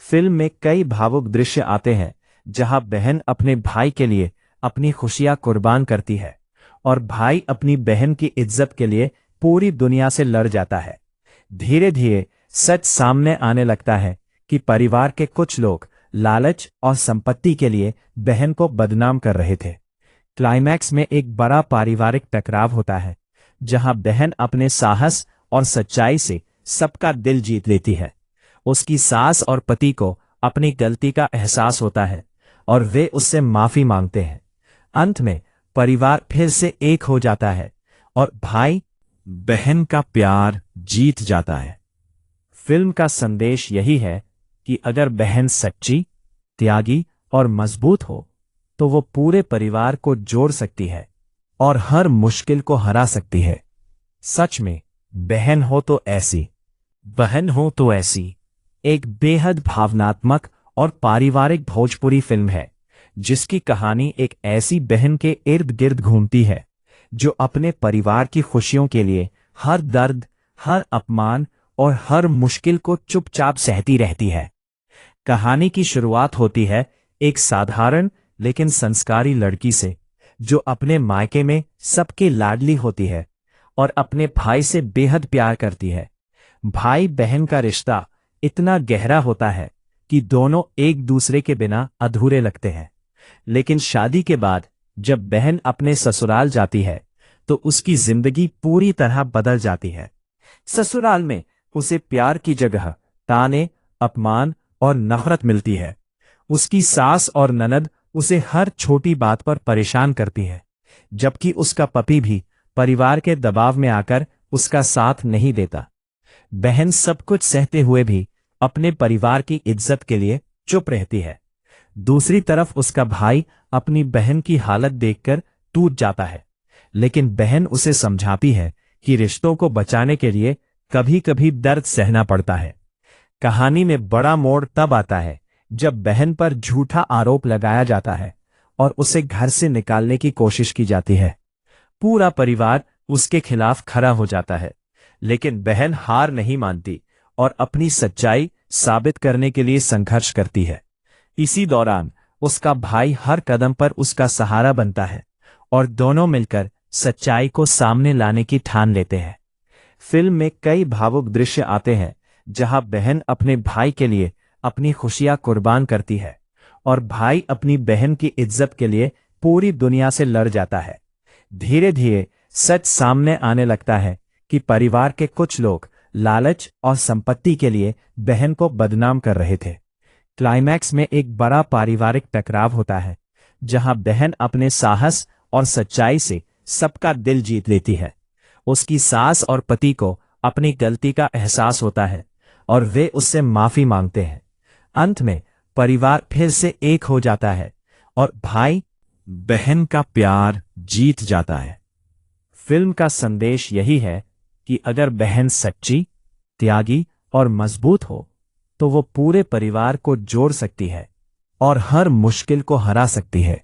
फिल्म में कई भावुक दृश्य आते हैं जहां बहन अपने भाई के लिए अपनी खुशियां कुर्बान करती है और भाई अपनी बहन की इज्जत के लिए पूरी दुनिया से लड़ जाता है। धीरे धीरे सच सामने आने लगता है कि परिवार के कुछ लोग लालच और संपत्ति के लिए बहन को बदनाम कर रहे थे। क्लाइमैक्स में एक बड़ा पारिवारिक टकराव होता है जहां बहन अपने साहस और सच्चाई से सबका दिल जीत लेती है। उसकी सास और पति को अपनी गलती का एहसास होता है और वे उससे माफी मांगते हैं। अंत में परिवार फिर से एक हो जाता है और भाई बहन का प्यार जीत जाता है। फिल्म का संदेश यही है कि अगर बहन सच्ची, त्यागी और मजबूत हो तो वो पूरे परिवार को जोड़ सकती है और हर मुश्किल को हरा सकती है। सच में बहन हो तो ऐसी, बहन हो तो ऐसी एक बेहद भावनात्मक और पारिवारिक भोजपुरी फिल्म है जिसकी कहानी एक ऐसी बहन के इर्द गिर्द घूमती है जो अपने परिवार की खुशियों के लिए हर दर्द, हर अपमान और हर मुश्किल को चुपचाप सहती रहती है। कहानी की शुरुआत होती है एक साधारण लेकिन संस्कारी लड़की से जो अपने मायके में सबके लाडली होती है और अपने भाई से बेहद प्यार करती है। भाई बहन का रिश्ता इतना गहरा होता है कि दोनों एक दूसरे के बिना अधूरे लगते हैं। लेकिन शादी के बाद जब बहन अपने ससुराल जाती है तो उसकी जिंदगी पूरी तरह बदल जाती है। ससुराल में उसे प्यार की जगह ताने, अपमान और नफरत मिलती है। उसकी सास और ननद उसे हर छोटी बात पर परेशान करती है, जबकि उसका पति भी परिवार के दबाव में आकर उसका साथ नहीं देता। बहन सब कुछ सहते हुए भी अपने परिवार की इज्जत के लिए चुप रहती है। दूसरी तरफ उसका भाई अपनी बहन की हालत देखकर टूट जाता है, लेकिन बहन उसे समझाती है कि रिश्तों को बचाने के लिए कभी कभी दर्द सहना पड़ता है। कहानी में बड़ा मोड़ तब आता है जब बहन पर झूठा आरोप लगाया जाता है और उसे घर से निकालने की कोशिश की जाती है। पूरा परिवार उसके खिलाफ खड़ा हो जाता है, लेकिन बहन हार नहीं मानती और अपनी सच्चाई साबित करने के लिए संघर्ष करती है। इसी दौरान उसका भाई हर कदम पर उसका सहारा बनता है और दोनों मिलकर सच्चाई को सामने लाने की ठान लेते हैं। फिल्म में कई भावुक दृश्य आते हैं जहां बहन अपने भाई के लिए अपनी खुशियां कुर्बान करती है और भाई अपनी बहन की इज्जत के लिए पूरी दुनिया से लड़ जाता है। धीरे धीरे सच सामने आने लगता है कि परिवार के कुछ लोग लालच और संपत्ति के लिए बहन को बदनाम कर रहे थे। क्लाइमैक्स में एक बड़ा पारिवारिक टकराव होता है जहां बहन अपने साहस और सच्चाई से सबका दिल जीत लेती है। उसकी सास और पति को अपनी गलती का एहसास होता है और वे उससे माफी मांगते हैं। अंत में परिवार फिर से एक हो जाता है और भाई बहन का प्यार जीत जाता है। फिल्म का संदेश यही है कि अगर बहन सच्ची, त्यागी और मजबूत हो तो वो पूरे परिवार को जोड़ सकती है और हर मुश्किल को हरा सकती है।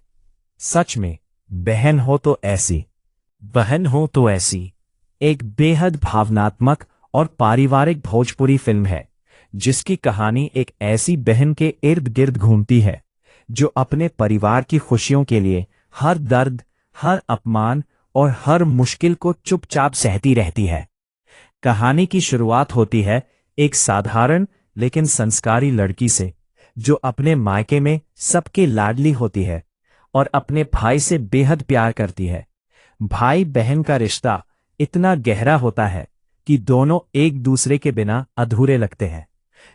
सच में बहन हो तो ऐसी, बहन हो तो ऐसी एक बेहद भावनात्मक और पारिवारिक भोजपुरी फिल्म है जिसकी कहानी एक ऐसी बहन के इर्द गिर्द घूमती है जो अपने परिवार की खुशियों के लिए हर दर्द, हर अपमान और हर मुश्किल को चुपचाप सहती रहती है। कहानी की शुरुआत होती है एक साधारण लेकिन संस्कारी लड़की से जो अपने मायके में सबके लाडली होती है और अपने भाई से बेहद प्यार करती है। भाई बहन का रिश्ता इतना गहरा होता है कि दोनों एक दूसरे के बिना अधूरे लगते हैं।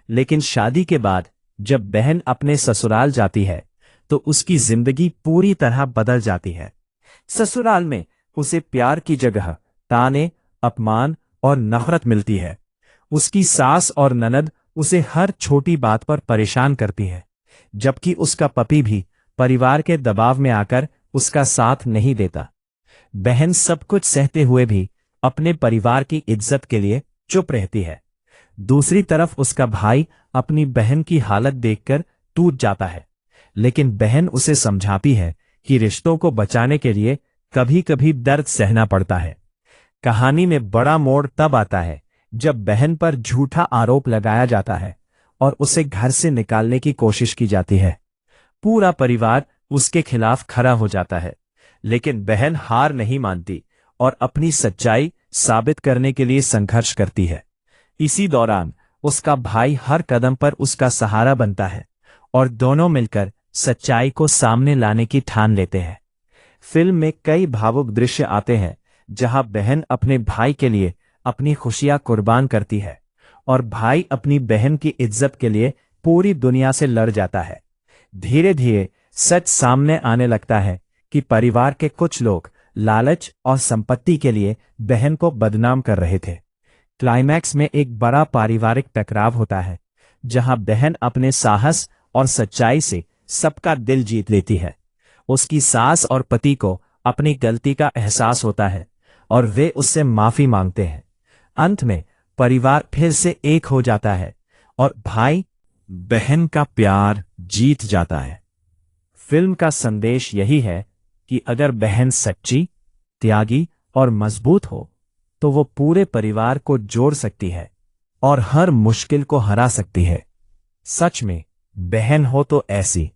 लेकिन शादी के बाद जब बहन अपने ससुराल जाती है तो उसकी जिंदगी पूरी तरह बदल जाती है। ससुराल में उसे प्यार की जगह ताने, अपमान और नफरत मिलती है। उसकी सास और ननद उसे हर छोटी बात पर परेशान करती है, जबकि उसका पति भी परिवार के दबाव में आकर उसका साथ नहीं देता। बहन सब कुछ सहते हुए भी अपने परिवार की इज्जत के लिए चुप रहती है। दूसरी तरफ उसका भाई अपनी बहन की हालत देखकर टूट जाता है, लेकिन बहन उसे समझाती है कि रिश्तों को बचाने के लिए कभी कभी दर्द सहना पड़ता है। कहानी में बड़ा मोड़ तब आता है जब बहन पर झूठा आरोप लगाया जाता है और उसे घर से निकालने की कोशिश की जाती है। पूरा परिवार उसके खिलाफ खड़ा हो जाता है, लेकिन बहन हार नहीं मानती और अपनी सच्चाई साबित करने के लिए संघर्ष करती है। इसी दौरान उसका भाई हर कदम पर उसका सहारा बनता है और दोनों मिलकर सच्चाई को सामने लाने की ठान लेते हैं। फिल्म में कई भावुक दृश्य आते हैं जहां बहन अपने भाई के लिए अपनी खुशियां कुर्बान करती है और भाई अपनी बहन की इज्जत के लिए पूरी दुनिया से लड़ जाता है। धीरे धीरे सच सामने आने लगता है कि परिवार के कुछ लोग लालच और संपत्ति के लिए बहन को बदनाम कर रहे थे। क्लाइमैक्स में एक बड़ा पारिवारिक टकराव होता है, जहां बहन अपने साहस और सच्चाई से सबका दिल जीत लेती है। उसकी सास और पति को अपनी गलती का एहसास होता है और वे उससे माफी मांगते हैं। अंत में परिवार फिर से एक हो जाता है और भाई बहन का प्यार जीत जाता है। फिल्म का संदेश यही है कि अगर बहन सच्ची, त्यागी और मजबूत हो तो वो पूरे परिवार को जोड़ सकती है और हर मुश्किल को हरा सकती है। सच में बहन हो तो ऐसी।